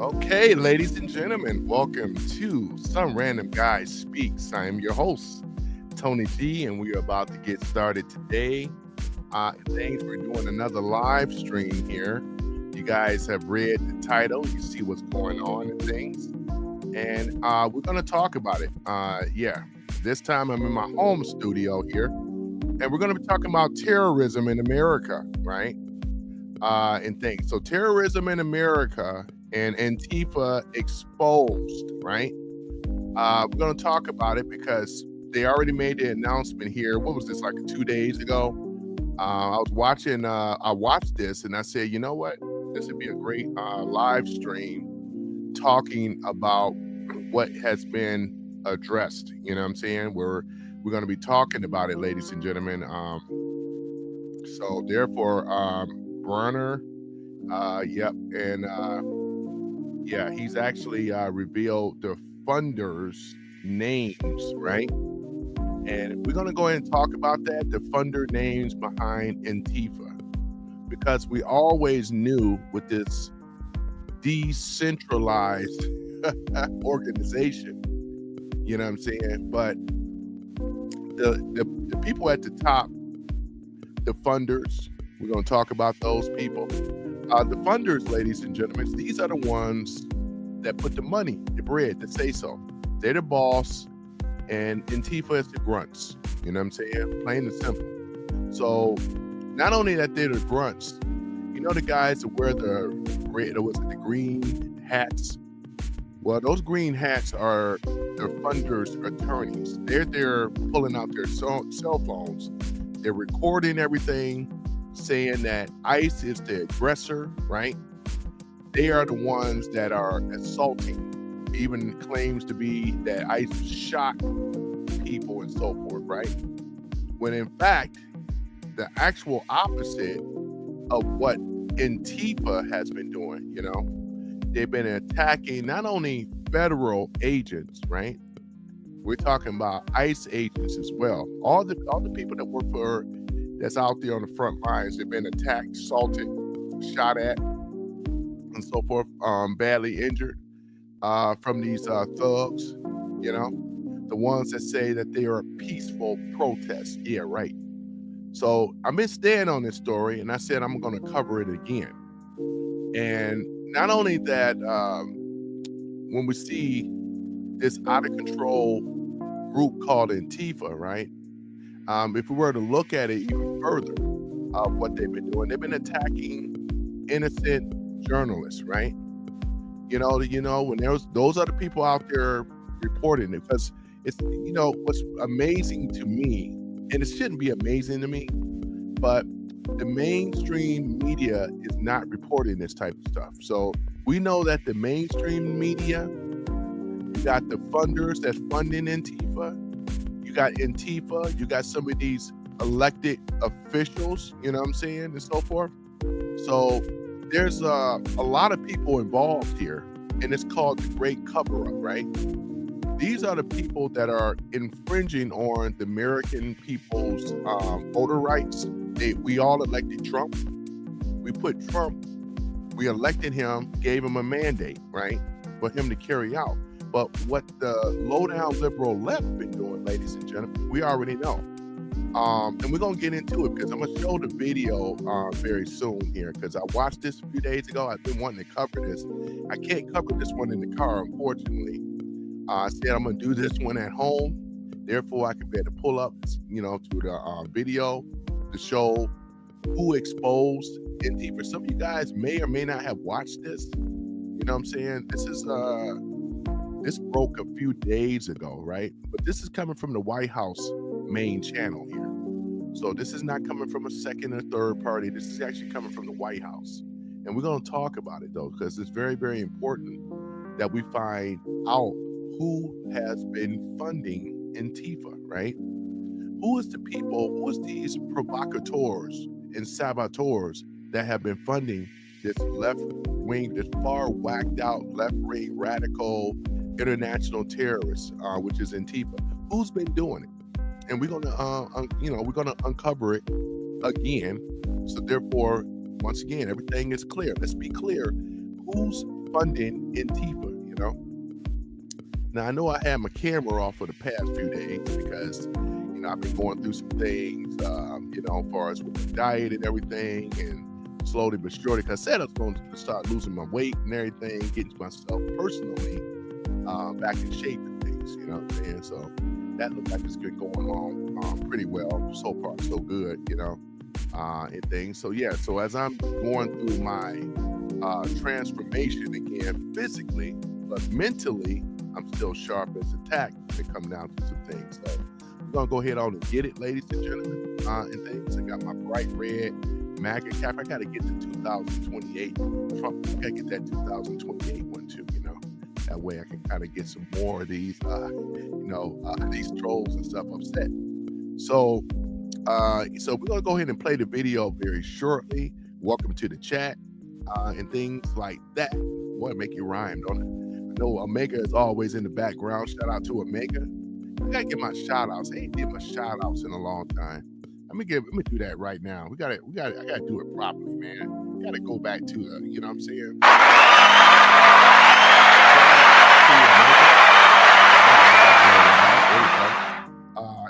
Okay, ladies and gentlemen, welcome to Some Random Guy Speaks. I am your host, Tony G, and we are about to get started today. We're doing another live stream here. You guys have read the title, you see what's going on and things, and we're going to talk about it. This time I'm in my home studio here, and we're going to be talking about terrorism in America, right? And things. So, terrorism in America and Antifa exposed, right? We're going to talk about it because they already made the announcement here. What was this, like 2 days ago? I watched this and I said, you know what? This would be a great live stream talking about what has been addressed. You know what I'm saying? We're going to be talking about it, ladies and gentlemen. So therefore, Bronner, he's actually revealed the funders' names, right? And we're going to go ahead and talk about that, the funder names behind Antifa, because we always knew with this decentralized organization, you know what I'm saying? But the people at the top, the funders, we're going to talk about those people. The funders, ladies and gentlemen, these are the ones that put the money, the bread, the say so. They're the boss, and Antifa is the grunts. You know what I'm saying? Plain and simple. So, not only that they're the grunts, you know the guys that wear the green hats? Well, those green hats are the funders' attorneys. They're there pulling out their cell phones. They're recording everything, saying that ICE is the aggressor, right? They are the ones that are assaulting, even claims to be that ICE shot people and so forth, right? When in fact, the actual opposite of what Antifa has been doing, you know, they've been attacking not only federal agents, right? We're talking about ICE agents as well. All the people that work for that's out there on the front lines, they've been attacked, assaulted, shot at, and so forth, badly injured from these thugs, you know, the ones that say that they are peaceful protests. Yeah, right. So I've been staying on this story, and I said I'm going to cover it again. And not only that, when we see this out of control group called Antifa, right? If we were to look at it even further, what they've been doing, they've been attacking innocent journalists, right? You know, when those are the people out there reporting it, because it's, you know, what's amazing to me, and it shouldn't be amazing to me, but the mainstream media is not reporting this type of stuff. So we know that the mainstream media, you got the funders that's funding Antifa, you got Antifa, you got some of these elected officials, you know what I'm saying, and so forth. So there's a lot of people involved here, and it's called the Great Cover-Up, right? These are the people that are infringing on the American people's voter rights. We all elected Trump. We put Trump, we elected him, gave him a mandate, right, for him to carry out. But what the low-down liberal left been doing, ladies and gentlemen, we already know. And we're going to get into it because I'm going to show the video very soon here, because I watched this a few days ago. I've been wanting to cover this. I can't cover this one in the car, unfortunately. I said I'm going to do this one at home. Therefore, I can be able to pull up, you know, to the video to show who exposed Antifa. Some of you guys may or may not have watched this. You know what I'm saying? This broke a few days ago, right? But this is coming from the White House main channel here. So this is not coming from a second or third party. This is actually coming from the White House. And we're going to talk about it, though, because it's very, very important that we find out who has been funding Antifa, right? Who is the people, who is these provocateurs and saboteurs that have been funding this left wing, this far whacked out left wing radical international terrorists, which is Antifa? Who's been doing it? And we're gonna uncover it again. So therefore, once again, everything is clear. Let's be clear. Who's funding Antifa, you know. Now, I know I had my camera off for the past few days because, you know, I've been going through some things, you know, as far as with the diet and everything, and slowly but surely, because I said I was going to start losing my weight and everything, getting myself personally back in shape and things, you know what I'm saying? So that looks like it's been going on pretty well. So far, so good, you know, and things. So, yeah, so as I'm going through my transformation again, physically, but mentally, I'm still sharp as a tack when it comes down to some things. So we're going to go ahead on and get it, ladies and gentlemen, and things. I got my bright red MAGA cap. I got to get to 2028. Trump, I got to get that 2028 one too, you know. That way I can kind of get some more of these, you know, these trolls and stuff upset. So we're going to go ahead and play the video very shortly. Welcome to the chat and things like that. Boy, make you rhyme, don't it? I know Omega is always in the background. Shout out to Omega. I gotta get my shout outs. I ain't did my shout outs in a long time. Let me do that right now. I gotta do it properly, man. We gotta go back to you know what I'm saying?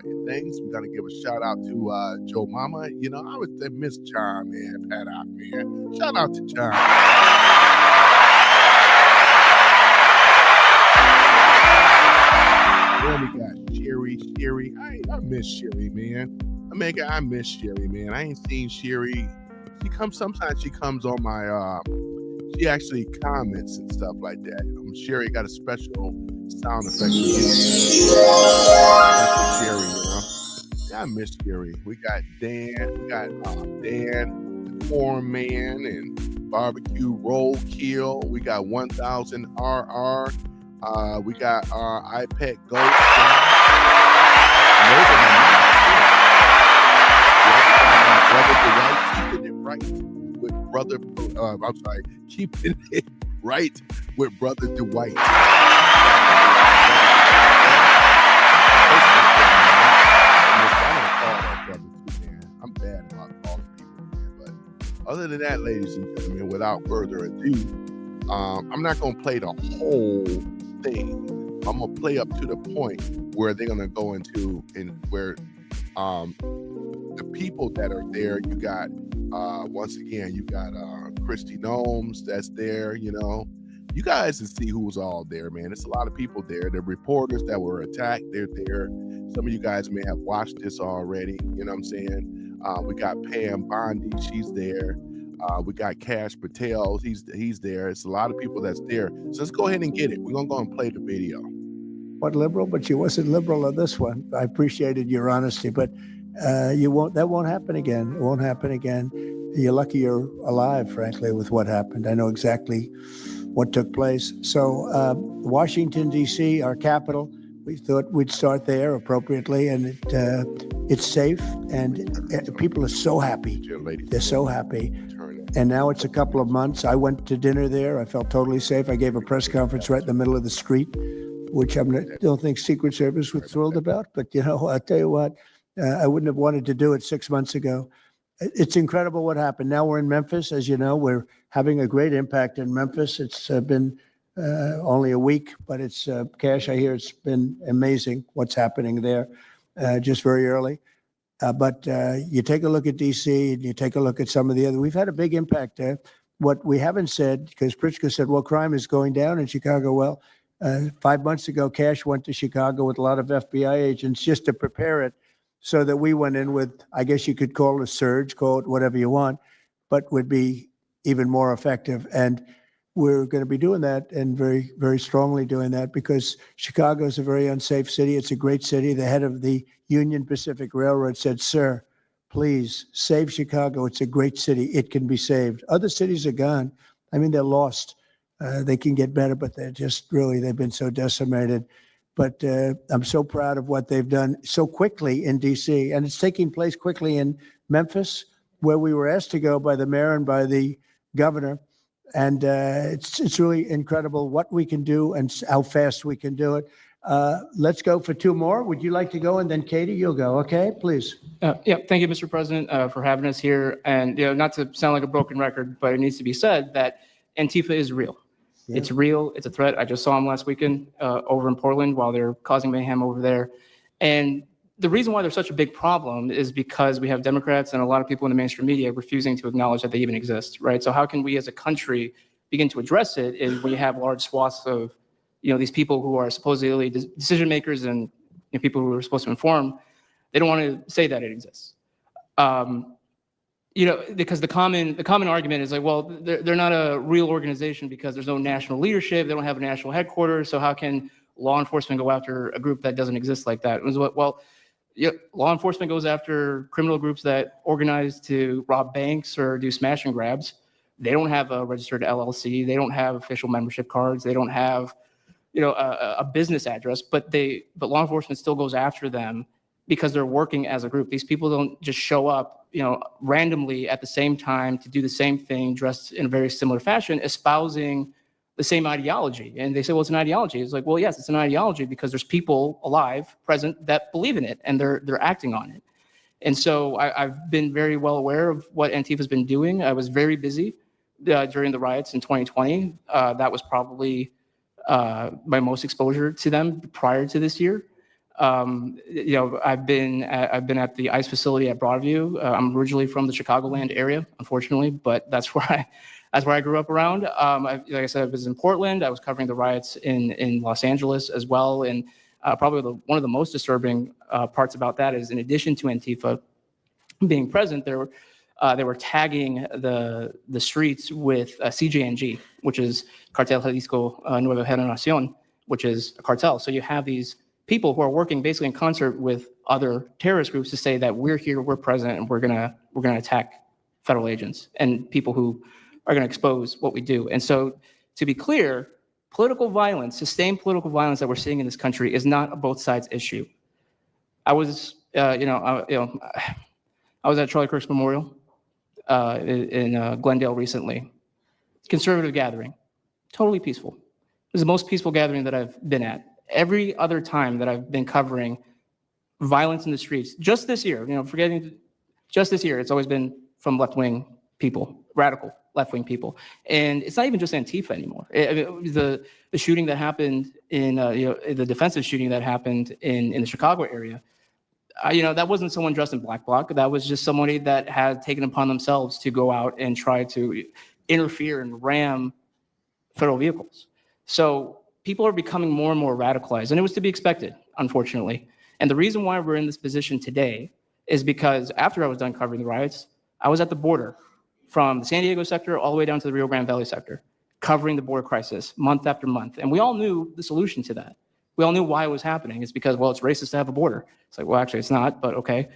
And things. We gotta give a shout out to Joe Mama. You know, I would say Miss John, man, Pat out, man. Shout out to John. Then we got Sherry. I miss Sherry, man. I miss Sherry, man. I ain't seen Sherry. Sometimes she comes on my she actually comments and stuff like that. Sherry got a special sound effect. That's Sherry, you know. Yeah, I miss Sherry. We got Dan, Dan, the Corn Man, and Barbecue Roadkill. We got 1000 RR. We got our iPad Ghost. Keeping it right with brother. Keeping it right with brother Dwight. I'm bad about calling people, man. But other than that, ladies and gentlemen, without further ado, I'm not going to play the whole thing. I'm gonna play up to the point where they're gonna go into and where the people that are there. You got once again, you got Christy Gnomes that's there. You know, you guys can see who's all there, man. It's a lot of people there. The reporters that were attacked, they're there. Some of you guys may have watched this already. You know what I'm saying? We got Pam Bondi, she's there. We got Cash Patel, he's there. It's a lot of people that's there. So let's go ahead and get it. We're gonna go and play the video. What liberal, but you wasn't liberal on this one. I appreciated your honesty, but that won't happen again. It won't happen again. You're lucky you're alive, frankly, with what happened. I know exactly what took place. So Washington, D.C., our capital, we thought we'd start there appropriately, and it's safe, and people are so happy. They're so happy. And now it's a couple of months. I went to dinner there. I felt totally safe. I gave a press conference right in the middle of the street, which I don't think Secret Service was thrilled about. But, you know, I'll tell you what, I wouldn't have wanted to do it 6 months ago. It's incredible what happened. Now we're in Memphis. As you know, we're having a great impact in Memphis. It's been only a week, but it's Cash, I hear it's been amazing what's happening there just very early. But you take a look at D.C. and you take a look at some of the other. We've had a big impact there. What we haven't said, because Pritzker said, well, crime is going down in Chicago. Well, 5 months ago, Cash went to Chicago with a lot of FBI agents just to prepare it so that we went in with, I guess you could call it a surge, call it whatever you want, but would be even more effective. And we're going to be doing that, and very, very strongly doing that, because Chicago is a very unsafe city. It's a great city. The head of the Union Pacific Railroad said, sir, please save Chicago. It's a great city. It can be saved. Other cities are gone. I mean, they're lost. They can get better, but they're just really, they've been so decimated. But I'm so proud of what they've done so quickly in D.C. And it's taking place quickly in Memphis, where we were asked to go by the mayor and by the governor. And it's really incredible what we can do and how fast we can do it. Let's go for two more. Would you like to go? And then Katie, you'll go. Okay, please. Yeah, thank you, Mr. President, for having us here. And, you know, not to sound like a broken record, but it needs to be said that Antifa is real. Yeah. It's real. It's a threat. I just saw them last weekend over in Portland while they're causing mayhem over there. And the reason why they're such a big problem is because we have Democrats and a lot of people in the mainstream media refusing to acknowledge that they even exist, right? So how can we as a country begin to address it is when you have large swaths of, these people who are supposedly decision makers and people who are supposed to inform, they don't want to say that it exists. Because the common argument is like, well, they're not a real organization because there's no national leadership. They don't have a national headquarters. So how can law enforcement go after a group that doesn't exist like that? It was well, law enforcement goes after criminal groups that organize to rob banks or do smash and grabs. They don't have a registered LLC. They don't have official membership cards. They don't have, a business address. But law enforcement still goes after them because they're working as a group. These people don't just show up, randomly at the same time to do the same thing, dressed in a very similar fashion, espousing the same ideology. And they say, well, it's an ideology. It's like, well, yes, it's an ideology because there's people alive, present, that believe in it, and they're acting on it. And so I've been very well aware of what Antifa's been doing. I was very busy during the riots in 2020. That was probably my most exposure to them prior to this year. I've been at the ICE facility at Broadview. I'm originally from the Chicagoland area, unfortunately, but that's where I grew up around. Like I said, I was in Portland. I was covering the riots in Los Angeles as well. And probably one of the most disturbing parts about that is, in addition to Antifa being present, they were tagging the streets with CJNG, which is Cartel Jalisco Nueva Generación, which is a cartel. So you have these people who are working basically in concert with other terrorist groups to say that we're here, we're present, and we're gonna attack federal agents and people who are gonna expose what we do. And so, to be clear, political violence, sustained political violence that we're seeing in this country is not a both sides issue. I was, I was at Charlie Kirk's memorial in Glendale recently. Conservative gathering, totally peaceful. It was the most peaceful gathering that I've been at. Every other time that I've been covering violence in the streets, just this year, just this year, it's always been from left-wing people, radical left-wing people. And it's not even just Antifa anymore. The shooting that happened in, the defensive shooting that happened in the Chicago area, that wasn't someone dressed in black bloc. That was just somebody that had taken upon themselves to go out and try to interfere and ram federal vehicles. So people are becoming more and more radicalized, and it was to be expected, unfortunately. And the reason why we're in this position today is because after I was done covering the riots, I was at the border from the San Diego sector all the way down to the Rio Grande Valley sector, covering the border crisis month after month. And we all knew the solution to that. We all knew why it was happening. It's because, well, it's racist to have a border. It's like, well, actually, it's not, but okay.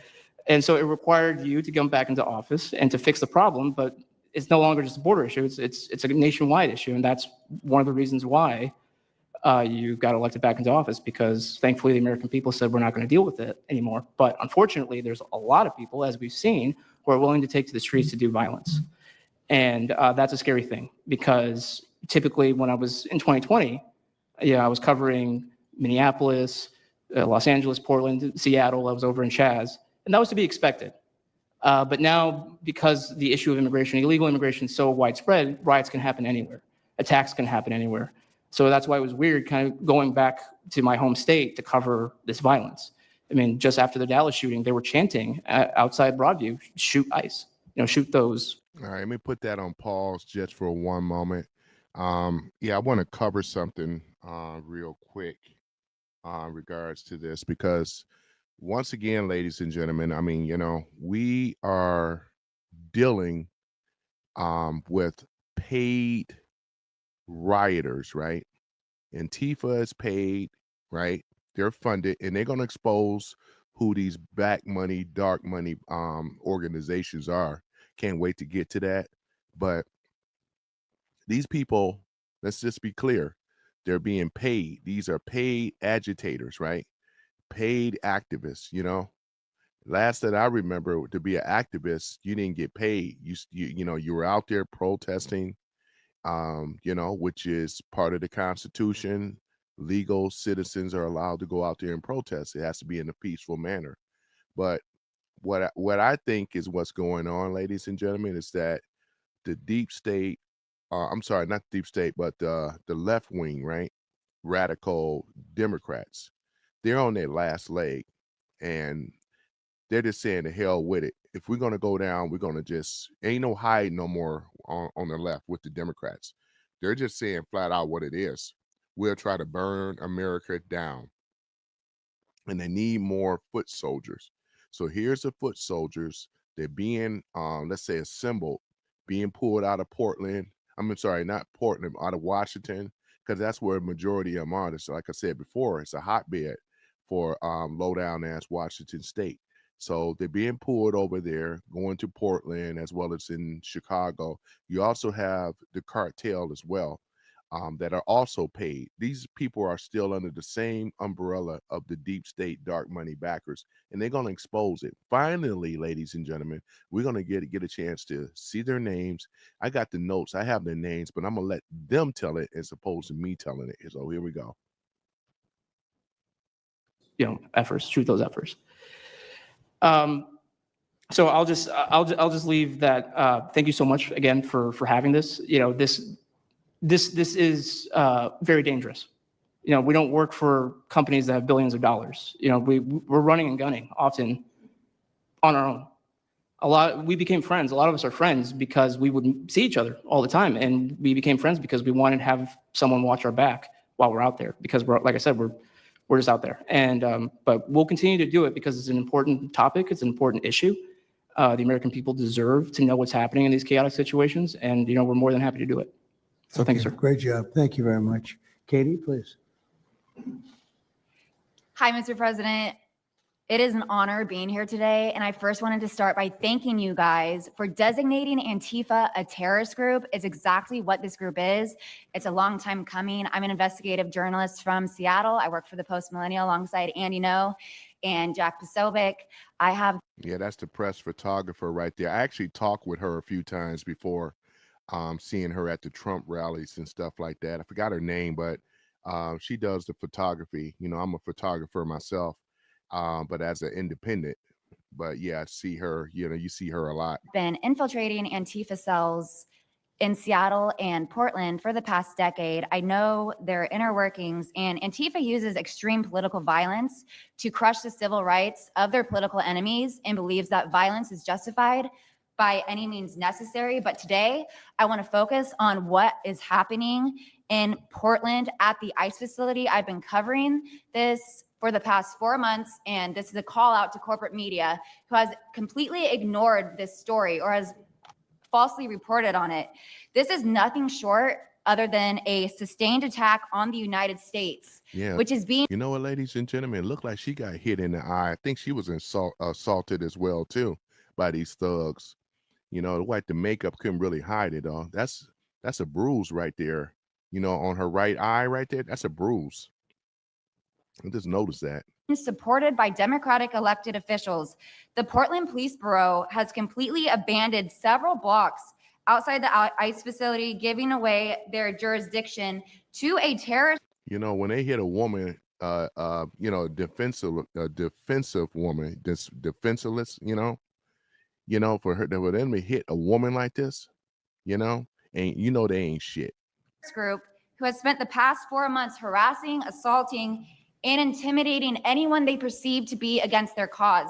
And so it required you to come back into office and to fix the problem, but it's no longer just a border issue. It's a nationwide issue, and that's one of the reasons why you got elected back into office, because thankfully the American people said we're not going to deal with it anymore. But unfortunately, there's a lot of people, as we've seen, who are willing to take to the streets to do violence. And that's a scary thing, because typically when I was in 2020, I was covering Minneapolis, Los Angeles, Portland, Seattle. I was over in Chaz, and that was to be expected. But now, because the issue of immigration, illegal immigration, is so widespread, riots can happen anywhere. Attacks can happen anywhere. So that's why it was weird kind of going back to my home state to cover this violence. I mean, just after the Dallas shooting, they were chanting outside Broadview, shoot ICE, shoot those. All right, let me put that on pause just for one moment. I want to cover something real quick in regards to this, because once again, ladies and gentlemen, I mean, we are dealing with paid rioters, right? Antifa is paid, right? They're funded, and they're going to expose who these black money, dark money organizations are. Can't wait to get to that. But these people, let's just be clear, they're being paid. These are paid agitators, right? Paid activists. Last that I remember, to be an activist, you didn't get paid. You were out there protesting, which is part of the Constitution. Legal citizens are allowed to go out there and protest. It has to be in a peaceful manner. But what I think is what's going on, ladies and gentlemen, is that the deep state I'm sorry, not deep state, but the left wing, right? Radical Democrats. They're on their last leg, and they're just saying the hell with it. If we're gonna go down, we're gonna just ain't no hide no more on the left with the Democrats. They're just saying flat out what it is. We'll try to burn America down, and they need more foot soldiers. So here's the foot soldiers. They're being, let's say, assembled, being pulled out of Portland. I'm sorry, not Portland, out of Washington, because that's where a majority of them are. So like I said before, it's a hotbed for low down ass Washington State. So they're being pulled over there, going to Portland as well as in Chicago. You also have the cartel as well, that are also paid. These people are still under the same umbrella of the deep state dark money backers, and they're going to expose it. Finally, ladies and gentlemen, we're going to get a chance to see their names. I got the notes. I have their names, but I'm going to let them tell it as opposed to me telling it. So here we go. Efforts, shoot those efforts. So I'll just leave that. Thank you so much again for having this. This is very dangerous. We don't work for companies that have billions of dollars. We're running and gunning often on our own. We became friends. A lot of us are friends because we would see each other all the time, and we became friends because we wanted to have someone watch our back while we're out there. Because like I said, we're just out there. And but we'll continue to do it because it's an important topic. It's an important issue. The American people deserve to know what's happening in these chaotic situations, and we're more than happy to do it. So thank you, sir. Great job. Thank you very much. Katie, please. Hi, Mr. President. It is an honor being here today, and I first wanted to start by thanking you guys for designating Antifa a terrorist group. It's exactly what this group is. It's a long time coming. I'm an investigative journalist from Seattle. I work for the Post Millennial alongside Andy No and Jack Posobiec. Yeah, that's the press photographer right there. I actually talked with her a few times before, seeing her at the Trump rallies and stuff like that. I forgot her name, but she does the photography. I'm a photographer myself, but as an independent. But yeah, I see her, you see her a lot. Been infiltrating Antifa cells in Seattle and Portland for the past decade. I know their inner workings, and Antifa uses extreme political violence to crush the civil rights of their political enemies and believes that violence is justified by any means necessary. But today, I want to focus on what is happening in Portland at the ICE facility. I've been covering this for the past 4 months, and this is a call out to corporate media who has completely ignored this story or has falsely reported on it. This is nothing short other than a sustained attack on the United States, which is being... You know what, ladies and gentlemen, it looked like she got hit in the eye. I think she was assaulted as well, too, by these thugs. Like the makeup couldn't really hide it. That's a bruise right there. On her right eye right there, that's a bruise. I just noticed that. Supported by Democratic elected officials. The Portland Police Bureau has completely abandoned several blocks outside the ICE facility, giving away their jurisdiction to a terrorist. When they hit a woman, defensive woman, this defenseless, for them to hit a woman like this, and they ain't shit. Group who has spent the past 4 months harassing, assaulting, and intimidating anyone they perceive to be against their cause.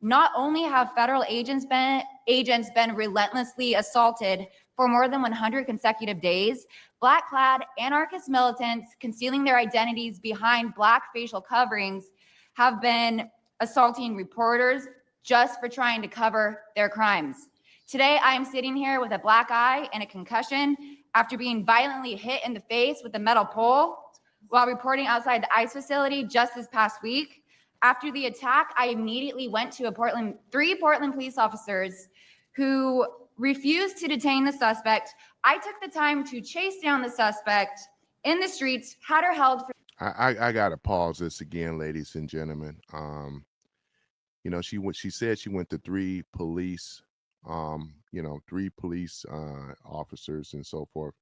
Not only have federal agents been relentlessly assaulted for more than 100 consecutive days, black-clad anarchist militants concealing their identities behind black facial coverings have been assaulting reporters just for trying to cover their crimes. Today, I am sitting here with a black eye and a concussion after being violently hit in the face with a metal pole while reporting outside the ICE facility just this past week. After the attack, I immediately went to three Portland police officers who refused to detain the suspect. I took the time to chase down the suspect in the streets, had her held for... I gotta pause this again, ladies and gentlemen. She said she went to three police officers and so forth.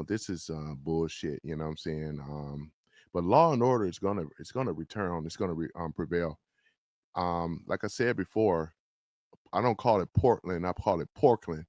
This is bullshit, you know what I'm saying? But law and order is gonna return, it's gonna prevail. Like I said before, I don't call it Portland, I call it Portland.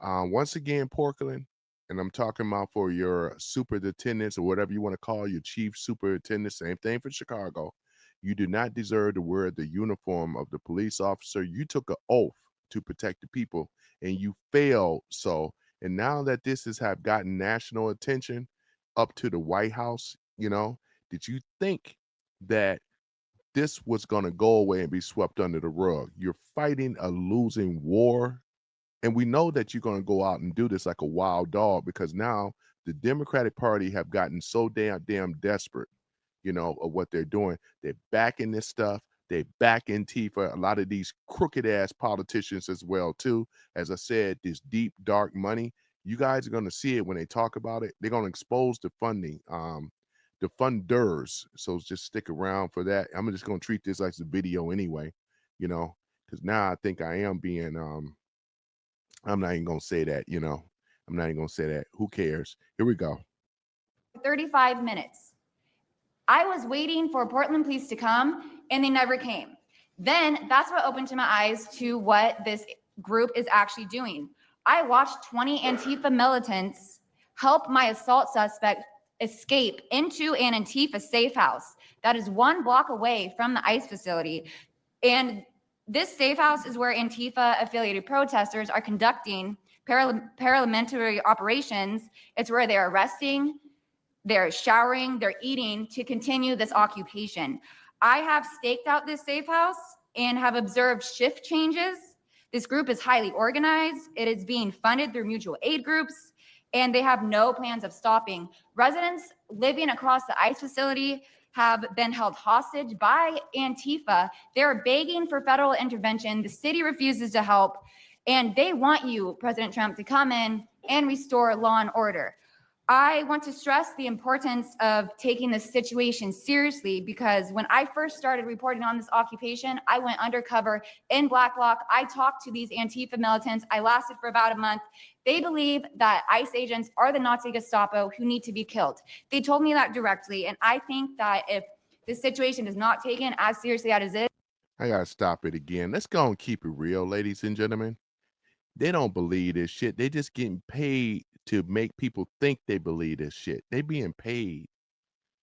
Once again, Portland, and I'm talking about for your superintendents or whatever you want to call your chief superintendent, same thing for Chicago. You do not deserve to wear the uniform of the police officer. You took an oath to protect the people, and you failed. So, and now that this has have gotten national attention up to the White House, did you think that this was going to go away and be swept under the rug? You're fighting a losing war. And we know that you're going to go out and do this like a wild dog, because now the Democratic Party have gotten so damn desperate, of what they're doing. They're backing this stuff. They back Antifa, a lot of these crooked ass politicians as well, too. As I said, this deep, dark money, you guys are going to see it when they talk about it. They're going to expose the funding, the funders. So just stick around for that. I'm just going to treat this like a video anyway, because now I think I am being, I'm not even going to say that, I'm not even going to say that. Who cares? Here we go. 35 minutes. I was waiting for Portland police to come and they never came. Then that's what opened to my eyes to what this group is actually doing. I watched 20 Antifa militants help my assault suspect escape into an Antifa safe house that is 1 block away from the ICE facility. And this safe house is where Antifa affiliated protesters are conducting paramilitary operations. It's where they're arresting, they're showering, they're eating to continue this occupation. I have staked out this safe house and have observed shift changes. This group is highly organized. It is being funded through mutual aid groups, and they have no plans of stopping. Residents living across the ICE facility have been held hostage by Antifa. They're begging for federal intervention. The city refuses to help, and they want you, President Trump, to come in and restore law and order. I want to stress the importance of taking this situation seriously, because when I first started reporting on this occupation, I went undercover in Blacklock. I talked to these Antifa militants. I lasted for about a month. They believe that ICE agents are the Nazi Gestapo who need to be killed. They told me that directly. And I think that if this situation is not taken as seriously as it is, I got to stop it again. Let's go and keep it real, ladies and gentlemen. They don't believe this shit. They just getting paid to make people think they believe this shit. They being paid.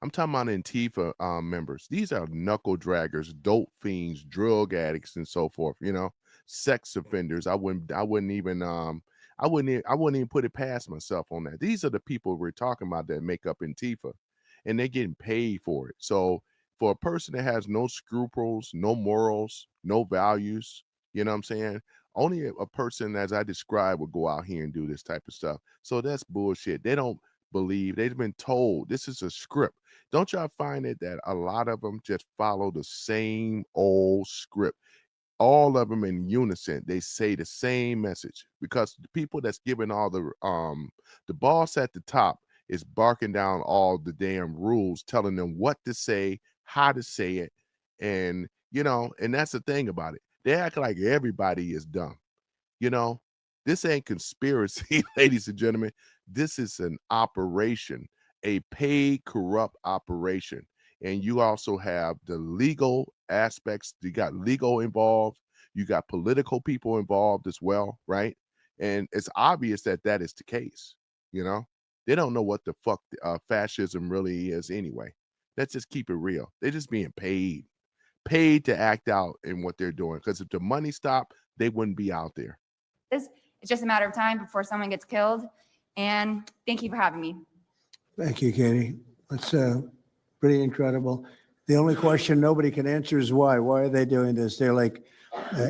I'm talking about Antifa members. These are knuckle draggers, dope fiends, drug addicts, and so forth. Sex offenders. I wouldn't even put it past myself on that. These are the people we're talking about that make up Antifa, and they're getting paid for it. So for a person that has no scruples, no morals, no values, you know what I'm saying? Only a person as I described would go out here and do this type of stuff. So that's bullshit. They don't believe. They've been told this is a script. Don't y'all find it that a lot of them just follow the same old script? All of them in unison. They say the same message, because the people that's giving all the boss at the top is barking down all the damn rules, telling them what to say, how to say it, and and that's the thing about it. They act like everybody is dumb. This ain't conspiracy, ladies and gentlemen. This is an operation, a paid corrupt operation. And you also have the legal aspects. You got legal involved. You got political people involved as well, right? And it's obvious that that is the case. They don't know what the fuck fascism really is anyway. Let's just keep it real. They're just being paid to act out in what they're doing. Because if the money stopped, they wouldn't be out there. it's just a matter of time before someone gets killed. And thank you for having me. Thank you, Katie. That's pretty incredible. The only question nobody can answer is why. Why are they doing this? They're like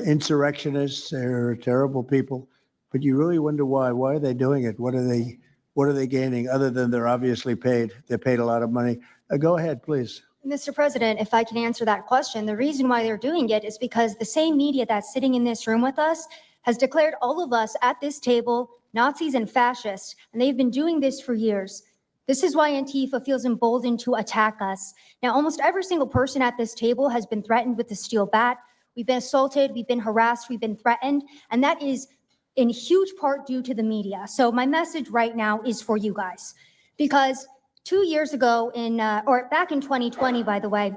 insurrectionists. They're terrible people. But you really wonder why. Why are they doing it? What are they gaining other than they're obviously paid? They're paid a lot of money. Go ahead, please. Mr. President, if I can answer that question, the reason why they're doing it is because the same media that's sitting in this room with us has declared all of us at this table Nazis and fascists, and they've been doing this for years. This is why Antifa feels emboldened to attack us. Now, almost every single person at this table has been threatened with a steel bat. We've been assaulted, we've been harassed, we've been threatened, and that is in huge part due to the media. So my message right now is for you guys, because 2 years ago back in 2020, by the way,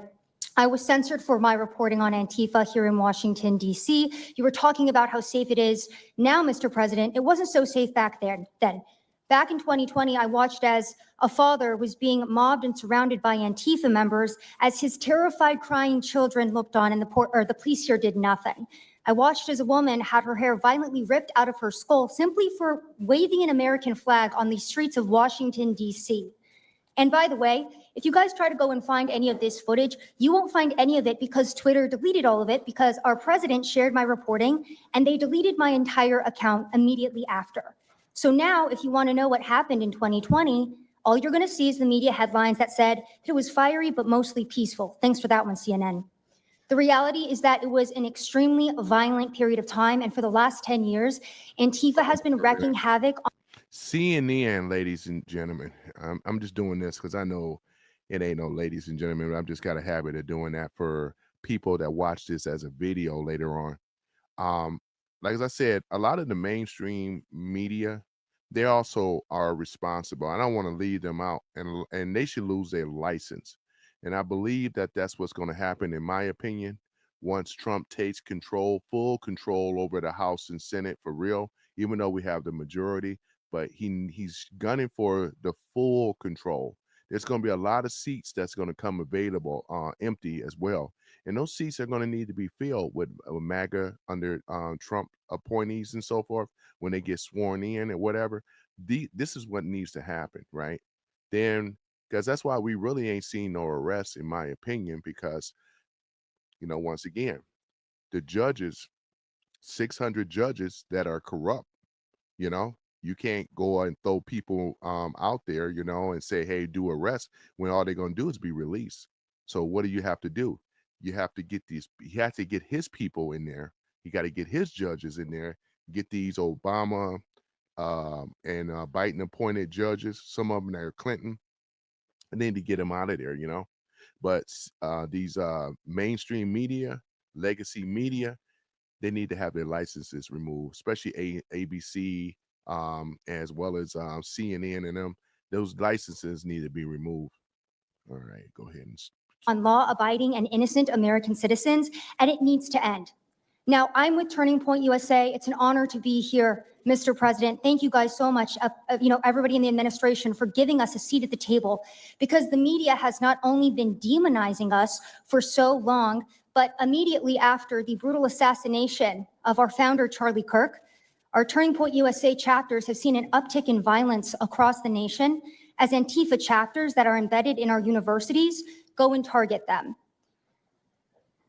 I was censored for my reporting on Antifa here in Washington, D.C. You were talking about how safe it is. Now, Mr. President, it wasn't so safe back then. Back in 2020, I watched as a father was being mobbed and surrounded by Antifa members as his terrified, crying children looked on and the police here did nothing. I watched as a woman had her hair violently ripped out of her skull simply for waving an American flag on the streets of Washington, D.C. And by the way, if you guys try to go and find any of this footage, you won't find any of it because Twitter deleted all of it because our president shared my reporting and they deleted my entire account immediately after. So now, if you want to know what happened in 2020, all you're going to see is the media headlines that said it was fiery but mostly peaceful. Thanks for that one, CNN. The reality is that it was an extremely violent period of time, and for the last 10 years, Antifa has been wreaking havoc on CNN, ladies and gentlemen. I'm just doing this because I know it ain't no ladies and gentlemen. I've just got a habit of doing that for people that watch this as a video later on. Like as I said, a lot of the mainstream media, they also are responsible. I don't want to leave them out, and they should lose their license. And I believe that that's what's going to happen, in my opinion, once Trump takes full control over the House and Senate for real. Even though we have the majority, but he's gunning for the full control. There's going to be a lot of seats that's going to come available, empty as well. And those seats are going to need to be filled with MAGA under Trump appointees and so forth when they get sworn in or whatever. This is what needs to happen, right? Then, because that's why we really ain't seen no arrests, in my opinion, because, once again, the judges, 600 judges that are corrupt, you can't go and throw people out there, and say, hey, do arrest when all they're going to do is be released. So what do you have to do? You have to get he has to get his people in there. He got to get his judges in there, get these Obama and Biden appointed judges, some of them that are Clinton, and then to get them out of there, But these mainstream media, legacy media, they need to have their licenses removed, especially ABC, as well as CNN and them. Those licenses need to be removed. All right, go ahead and on law-abiding and innocent American citizens, and it needs to end. Now, I'm with Turning Point USA. It's an honor to be here, Mr. President. Thank you guys so much, everybody in the administration, for giving us a seat at the table, because the media has not only been demonizing us for so long, but immediately after the brutal assassination of our founder, Charlie Kirk, our Turning Point USA chapters have seen an uptick in violence across the nation as Antifa chapters that are embedded in our universities go and target them.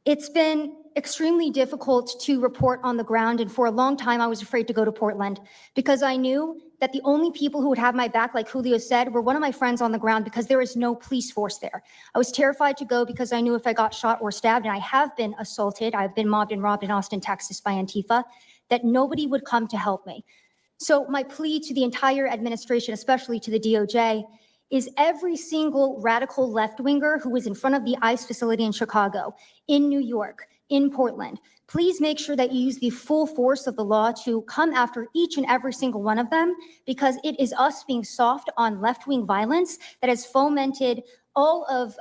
It's been extremely difficult to report on the ground, and for a long time I was afraid to go to Portland because I knew that the only people who would have my back, like Julio said, were one of my friends on the ground because there is no police force there. I was terrified to go because I knew if I got shot or stabbed, and I have been assaulted, I've been mobbed and robbed in Austin, Texas by Antifa, that nobody would come to help me. So my plea to the entire administration, especially to the DOJ, is every single radical left-winger who is in front of the ICE facility in Chicago, in New York, in Portland, please make sure that you use the full force of the law to come after each and every single one of them, because it is us being soft on left-wing violence that has fomented all of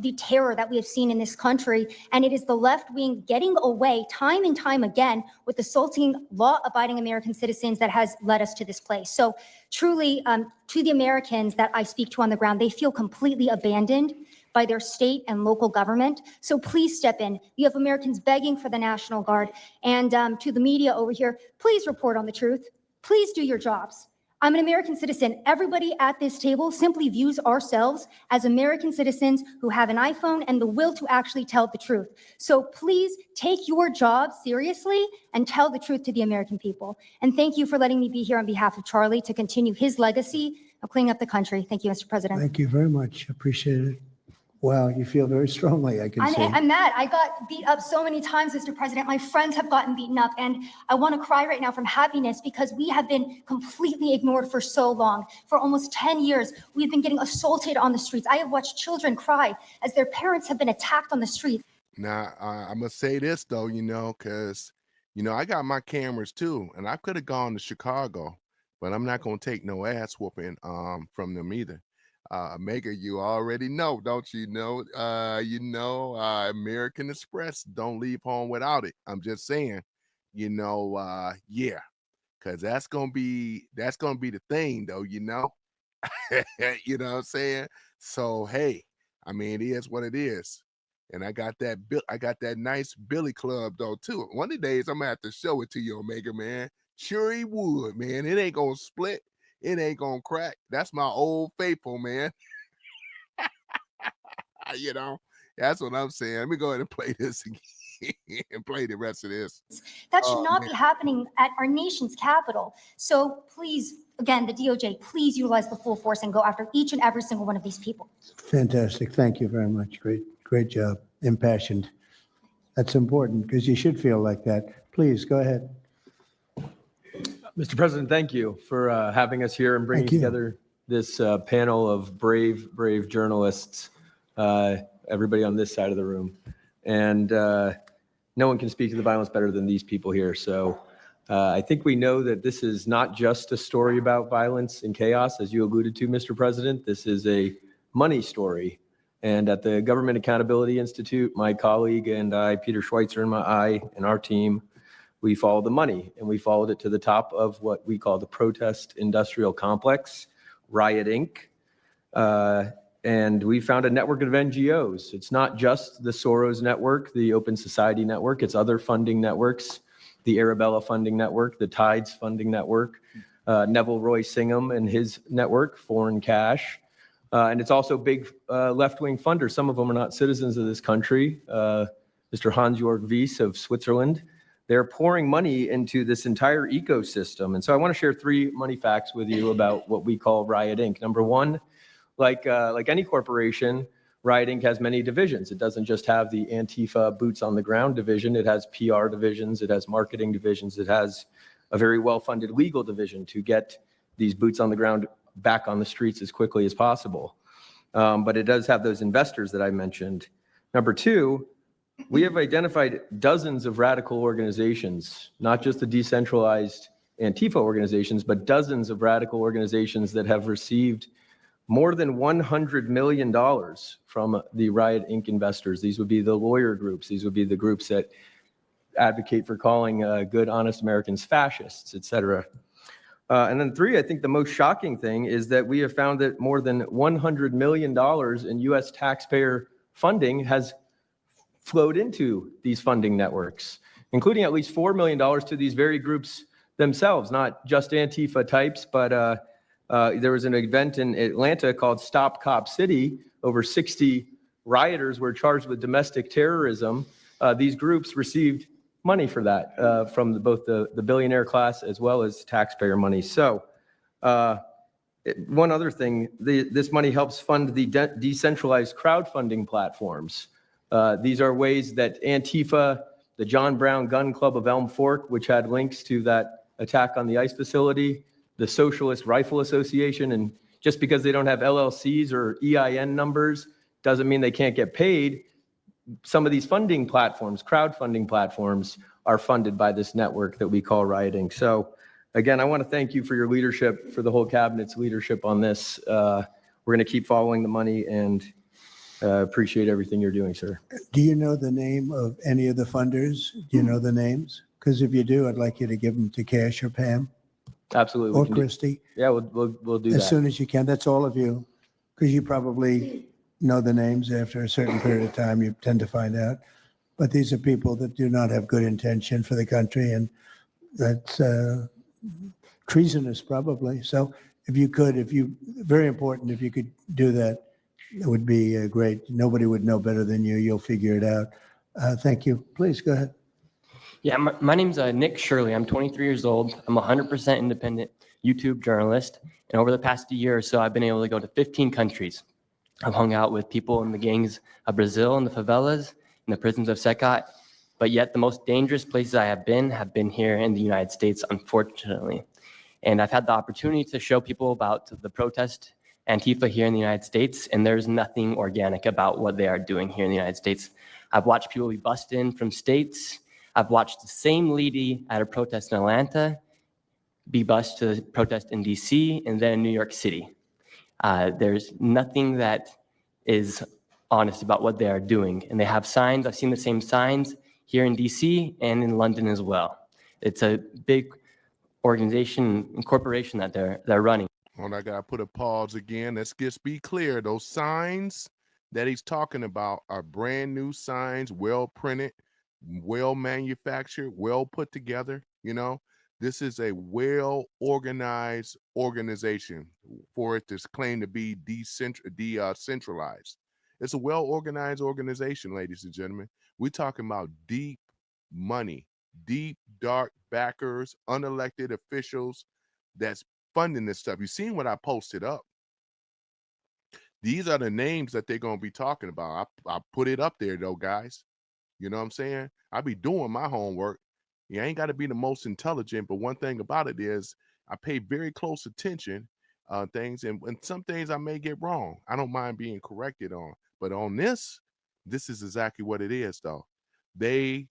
the terror that we have seen in this country. And it is the left wing getting away time and time again with assaulting law-abiding American citizens that has led us to this place. So truly, to the Americans that I speak to on the ground, they feel completely abandoned by their state and local government. So please step in. You have Americans begging for the National Guard. And to the media over here, please report on the truth. Please do your jobs. I'm an American citizen. Everybody at this table simply views ourselves as American citizens who have an iPhone and the will to actually tell the truth. So please take your job seriously and tell the truth to the American people. And thank you for letting me be here on behalf of Charlie to continue his legacy of cleaning up the country. Thank you, Mr. President. Thank you very much. Appreciate it. Wow, you feel very strongly, I can see. I'm mad. I got beat up so many times, Mr. President. My friends have gotten beaten up, and I want to cry right now from happiness because we have been completely ignored for so long. For almost 10 years, we've been getting assaulted on the streets. I have watched children cry as their parents have been attacked on the street. Now, I must say this, though, because, I got my cameras, too, and I could have gone to Chicago, but I'm not going to take no ass whooping from them either. Mega, you already know, don't you know? American Express, don't leave home without it. I'm just saying, yeah. because that's gonna be the thing, though. You know, you know what I'm saying? So hey, I mean, it is what it is. And I got that nice Billy Club though too. One of the days I'm gonna have to show it to you, Omega, man. Sure he would, man. It ain't gonna split. It ain't gonna crack. That's my old faithful, man. You know, that's what I'm saying. Let me go ahead and play this again and play the rest of this. That should not man. be happening at our nation's capital. So please, again, the DOJ, please utilize the full force and go after each and every single one of these people. Fantastic. Thank you very much. Great job. Impassioned. That's important because you should feel like that. Please go ahead. Mr. President, thank you for having us here and bringing Thank you. together this panel of brave journalists, everybody on this side of the room. And no one can speak to the violence better than these people here. So I think we know that this is not just a story about violence and chaos, as you alluded to, Mr. President. This is a money story. And at the Government Accountability Institute, my colleague and I, Peter Schweitzer and our team, we followed the money, and we followed it to the top of what we call the protest industrial complex, Riot Inc. And we found a network of NGOs. It's not just the Soros network, the Open Society network, it's other funding networks, the Arabella funding network, the Tides funding network, Neville Roy Singham and his network, Foreign Cash. And it's also big left-wing funders. Some of them are not citizens of this country. Mr. Hans-Jörg Wyss of Switzerland. They're pouring money into this entire ecosystem. And so I want to share 3 money facts with you about what we call Riot Inc. Number one, like any corporation, Riot Inc. has many divisions. It doesn't just have the Antifa boots on the ground division. It has PR divisions. It has marketing divisions. It has a very well-funded legal division to get these boots on the ground back on the streets as quickly as possible. But it does have those investors that I mentioned. Number two, we have identified dozens of radical organizations, not just the decentralized Antifa organizations, but dozens of radical organizations that have received more than $100 million from the Riot Inc. investors. These would be the lawyer groups. These would be the groups that advocate for calling good, honest Americans fascists, et cetera. And then 3, I think the most shocking thing is that we have found that more than $100 million in US taxpayer funding has flowed into these funding networks, including at least $4 million to these very groups themselves, not just Antifa types, but there was an event in Atlanta called Stop Cop City. Over 60 rioters were charged with domestic terrorism. These groups received money for that from both the billionaire class as well as taxpayer money. So one other thing, this money helps fund the decentralized crowdfunding platforms. These are ways that Antifa, the John Brown Gun Club of Elm Fork, which had links to that attack on the ICE facility, the Socialist Rifle Association, and just because they don't have LLCs or EIN numbers doesn't mean they can't get paid. Some of these funding platforms, crowdfunding platforms, are funded by this network that we call Riot Inc. So again, I want to thank you for your leadership, for the whole cabinet's leadership on this. We're going to keep following the money and appreciate everything you're doing, sir. Do you know the name of any of the funders? Do you know the names? Because if you do, I'd like you to give them to Cash or Pam Absolutely. or Christy Yeah, we'll do as that. soon as you can. That's all of you, because you probably know the names after a certain period of time. You tend to find out. But these are people that do not have good intention for the country, and that's treasonous probably. So if you could, very important, if you could do that, it would be great. Nobody would know better than you. You'll figure it out. Thank you. Please go ahead. Yeah, my name's Nick Shirley. I'm 23 years old. I'm a 100% independent YouTube journalist. And over the past year or so, I've been able to go to 15 countries. I've hung out with people in the gangs of Brazil, in the favelas, in the prisons of Secot. But yet the most dangerous places I have been here in the United States, unfortunately. And I've had the opportunity to show people about the protest Antifa here in the United States, and there's nothing organic about what they are doing here in the United States. I've watched people be bussed in from states. I've watched the same lady at a protest in Atlanta be bussed to protest in DC and then in New York City. There's nothing that is honest about what they are doing. And they have signs. I've seen the same signs here in DC and in London as well. It's a big organization and corporation that they're running. Well, I gotta put a pause again. Let's just be clear. Those signs that he's talking about are brand new signs, well printed, well manufactured, well put together. This is a well organized organization for it to claim to be decentralized. It's a well organized organization, ladies and gentlemen. We're talking about deep money, deep, dark backers, unelected officials that's funding this stuff. You seen what I posted up? These are the names that they're going to be talking about. I put it up there though, guys. You know what I'm saying? I be doing my homework. You ain't got to be the most intelligent, but one thing about it is I pay very close attention things, and some things I may get wrong. I don't mind being corrected on, but on this is exactly what it is though. We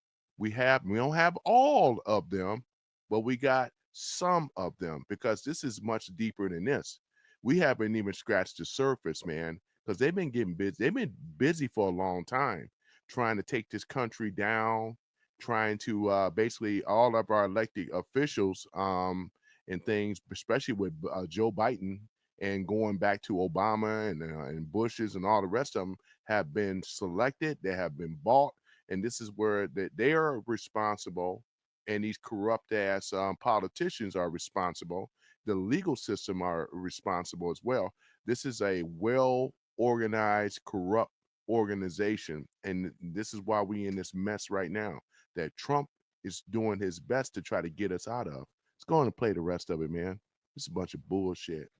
don't have all of them, but we got some of them, because this is much deeper than this. We haven't even scratched the surface, man, because they've been getting busy. They've been busy for a long time trying to take this country down, trying to basically all of our elected officials and things, especially with Joe Biden and going back to Obama and Bush's and all the rest of them, have been selected. They have been bought. And this is where they are responsible. And these corrupt ass politicians are responsible. The legal system are responsible as well. This is a well organized, corrupt organization, and this is why we in this mess right now that Trump is doing his best to try to get us out of. Let's go on and play the rest of it, man. This is a bunch of bullshit.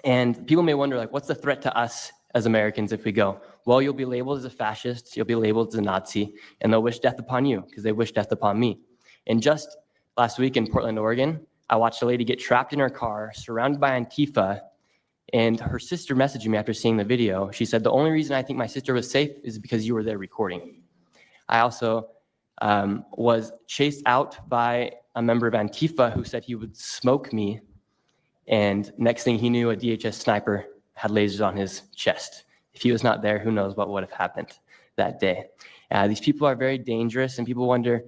And people may wonder, like, what's the threat to us as Americans if we go? Well, you'll be labeled as a fascist, you'll be labeled as a Nazi, and they'll wish death upon you because they wish death upon me. And just last week in Portland, Oregon, I watched a lady get trapped in her car, surrounded by Antifa, and her sister messaged me after seeing the video. She said, the only reason I think my sister was safe is because you were there recording. I also was chased out by a member of Antifa who said he would smoke me. And next thing he knew, a DHS sniper had lasers on his chest. If he was not there, who knows what would have happened that day. These people are very dangerous, and people wonder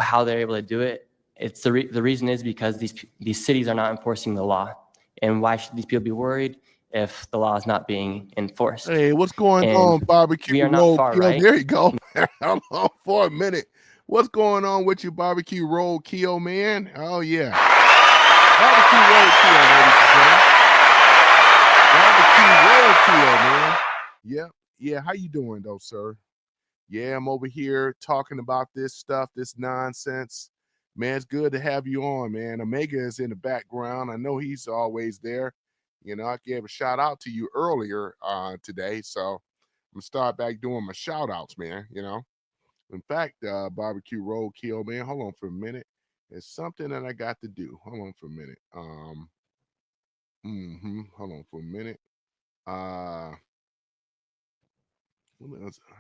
how they're able to do it. It's the reason is because these cities are not enforcing the law. And why should these people be worried if the law is not being enforced? Hey, what's going on, barbecue? We are not far, right? There you go. Hold on for a minute. What's going on with you, barbecue roadkill, man? Oh yeah, barbecue roadkill, ladies and gentlemen. Barbecue roadkill, man. Yeah. How you doing, though, sir? Yeah, I'm over here talking about this stuff, this nonsense. Man, it's good to have you on, man. Omega is in the background. I know he's always there. I gave a shout out to you earlier today, so I'm gonna start back doing my shout outs, man. In fact, barbecue roadkill, man. Hold on for a minute. It's something that I got to do. Hold on for a minute. Hold on for a minute. How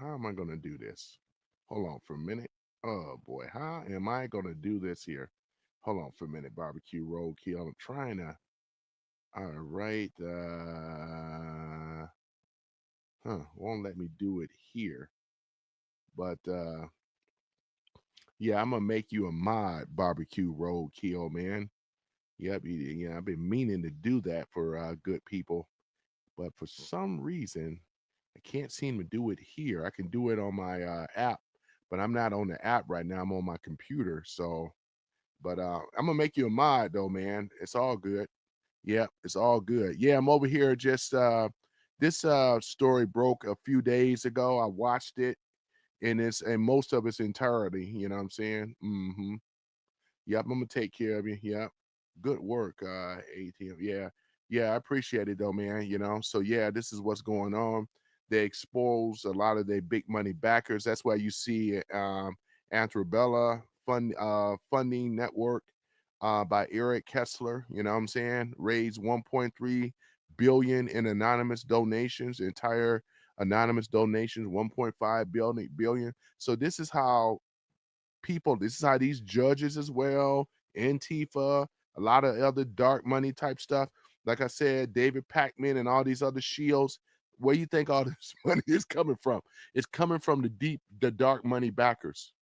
am I gonna do this? Hold on for a minute. Oh boy, how am I gonna do this here? Hold on for a minute, barbecue roadkill. I'm trying to. All right. Won't let me do it here. But yeah, I'm gonna make you a mod, barbecue roadkill, man. Yep, I've been meaning to do that for good people, but for some reason I can't seem to do it here. I can do it on my app, but I'm not on the app right now. I'm on my computer. So, but I'm gonna make you a mod though, man. It's all good. Yeah, it's all good. Yeah, I'm over here just this story broke a few days ago. I watched it and most of its entirety, you know what I'm saying? Yep, I'm gonna take care of you. Yep. Good work, ATM. Yeah. Yeah, I appreciate it though, man. So yeah, this is what's going on. They expose a lot of their big money backers. That's why you see Anthrobella funding network by Eric Kessler, you know what I'm saying? Raised 1.3 billion in anonymous donations, entire anonymous donations, 1.5 billion. So this is how these judges as well, Antifa, a lot of other dark money type stuff. Like I said, David Pacman and all these other shields. Where you think all this money is coming from? It's coming from the dark money backers.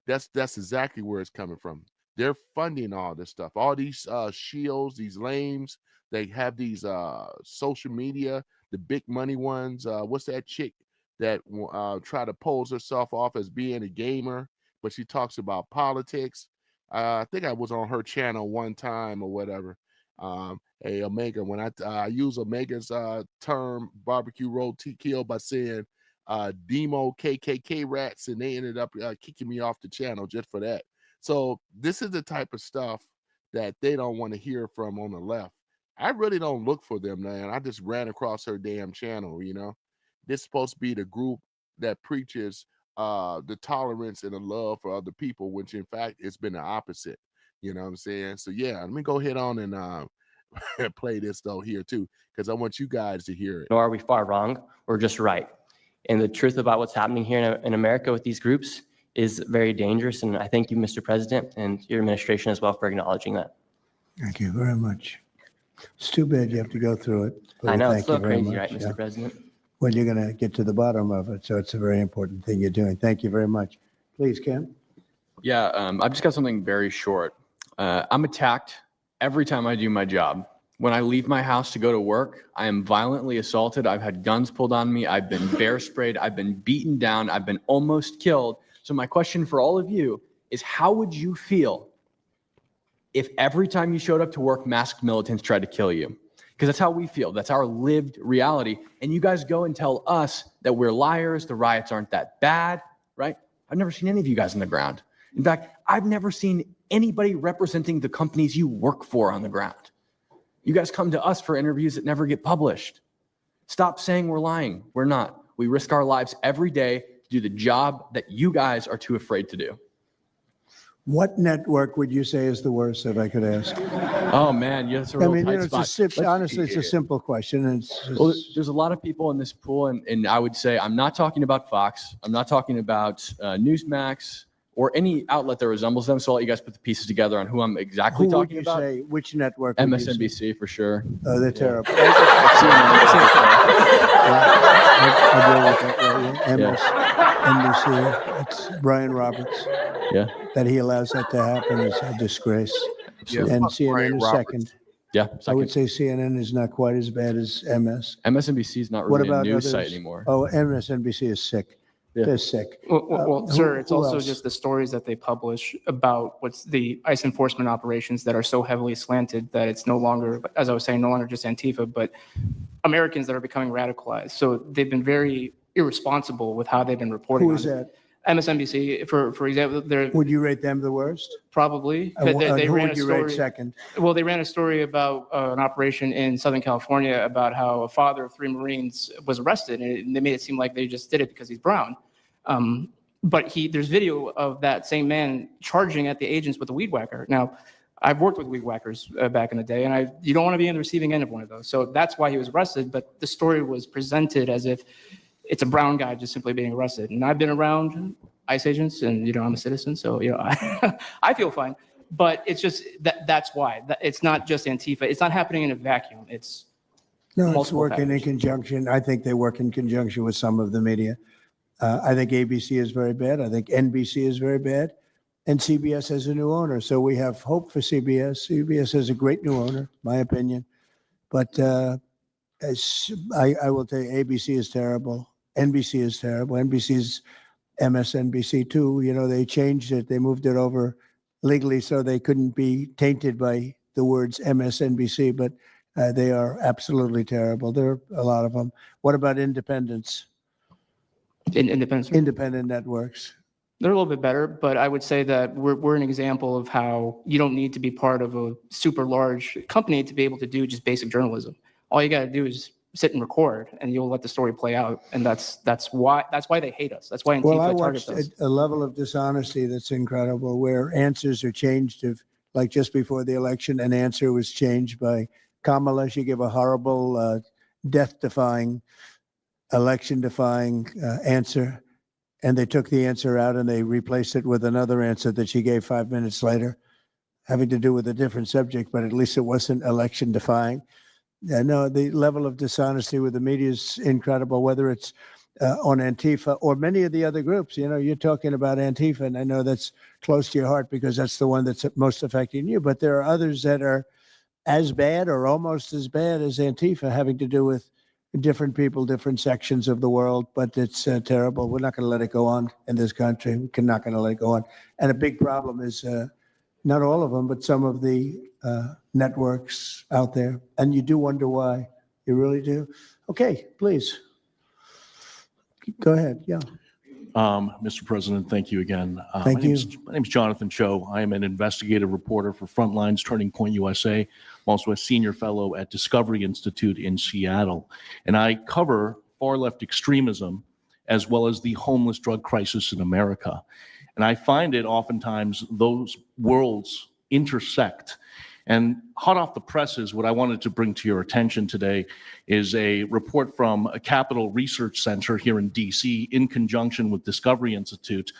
That's exactly where it's coming from. they're funding all this stuff. All these shields, these lames, they have these social media, the big money ones. What's that chick that try to pose herself off as being a gamer, but she talks about politics? I think I was on her channel one time or whatever. A Omega, when I use Omega's term barbecue roadkill by saying demo KKK rats, and they ended up kicking me off the channel just for that. So this is the type of stuff that they don't want to hear from on the left. I really don't look for them, man. I just ran across her damn channel, you know. This is supposed to be the group that preaches the tolerance and the love for other people, which in fact it's been the opposite. You know what I'm saying? So yeah, let me go ahead on and play this though here too, because I want you guys to hear it. Nor are we far wrong or just right. And the truth about what's happening here in America with these groups is very dangerous. And I thank you, Mr. President, and your administration as well for acknowledging that. Thank you very much. It's too bad you have to go through it. I know, Thank it's so you very crazy, much. right, Mr. Yeah. President? Well, you're going to get to the bottom of it, so it's a very important thing you're doing. Thank you very much. Please, Kim. Yeah, I've just got something very short. I'm attacked every time I do my job. When I leave my house to go to work, I am violently assaulted. I've had guns pulled on me. I've been bear sprayed. I've been beaten down. I've been almost killed. So my question for all of you is, how would you feel if every time you showed up to work, masked militants tried to kill you? Because that's how we feel. That's our lived reality. And you guys go and tell us that we're liars, the riots aren't that bad, right? I've never seen any of you guys on the ground. In fact, I've never seen anybody representing the companies you work for on the ground. You guys come to us for interviews that never get published. Stop saying we're lying. We're not. We risk our lives every day to do the job that you guys are too afraid to do. What network would you say is the worst, if I could ask? Oh man, yeah, that's a I real mean, tight spot. honestly, it's a simple question. And Well, there's a lot of people in this pool, and I would say I'm not talking about Fox. I'm not talking about Newsmax or any outlet that resembles them. So I'll let you guys put the pieces together on who I'm exactly who would talking you about. say, which network would you say? MSNBC for sure. Oh, they're terrible. CNN. I agree with that. MSNBC, it's Brian Roberts. Yeah. That he allows that to happen is a disgrace. Yeah, And fuck Brian CNN is Roberts. second. Yeah. I would Second. say CNN is not quite as bad as MS. MSNBC is not What really a about news others? site anymore. Oh, MSNBC is sick. Yeah. They're sick. Well, who- sir, it's who also else? just the stories that they publish about what's the ICE enforcement operations that are so heavily slanted that it's no longer, as I was saying, no longer just Antifa, but Americans that are becoming radicalized. So they've been very irresponsible with how they've been reporting Who on is it. that? MSNBC, for example, they're Would you rate them the worst? probably, And but they who ran a would you rate story. second? Well, they ran a story about an operation in Southern California about how a father of 3 Marines was arrested, and they made it seem like they just did it because he's brown. But there's video of that same man charging at the agents with a weed whacker. Now, I've worked with weed whackers back in the day, and you don't want to be on the receiving end of one of those. So that's why he was arrested. But the story was presented as if it's a brown guy just simply being arrested. And I've been around ICE agents, and I'm a citizen, so I feel fine. But it's just that's why. It's not just Antifa. It's not happening in a vacuum. It's No, it's multiple working in factors. conjunction. I think they work in conjunction with some of the media. I think ABC is very bad. I think NBC is very bad. And CBS has a new owner. So we have hope for CBS. CBS has a great new owner, my opinion. But I will tell you, ABC is terrible. NBC is terrible. NBC's MSNBC too. They changed it. They moved it over legally so they couldn't be tainted by the words MSNBC, but they are absolutely terrible. There are a lot of them. What about independents? Independent networks. They're a little bit better, but I would say that we're an example of how you don't need to be part of a super large company to be able to do just basic journalism. All you got to do is sit and record, and you'll let the story play out. And that's why they hate us. That's why Well, I Antifa targets watched us. a level of dishonesty that's incredible, where answers are changed. Like just before the election, an answer was changed by Kamala. She gave a horrible, death-defying, election-defying answer, and they took the answer out and they replaced it with another answer that she gave 5 minutes later, having to do with a different subject, but at least it wasn't election-defying. No, the level of dishonesty with the media is incredible, whether it's on Antifa or many of the other groups. You know, you're talking about Antifa, and I know that's close to your heart because that's the one that's most affecting you. But there are others that are as bad or almost as bad as Antifa, having to do with different people, different sections of the world. But it's terrible. We're not going to let it go on in this country. We're not going to let it go on. And a big problem is not all of them, but some of the networks out there. And you do wonder why. You really do. Okay, please. Go ahead. Yeah. Mr. President, thank you again. Thank you. My name is Jonathan Cho. I am an investigative reporter for Frontlines Turning Point USA. I'm also a senior fellow at Discovery Institute in Seattle. And I cover far-left extremism as well as the homeless drug crisis in America. And I find it oftentimes those worlds intersect. And hot off the presses, what I wanted to bring to your attention today is a report from a Capital Research Center here in DC in conjunction with Discovery Institute.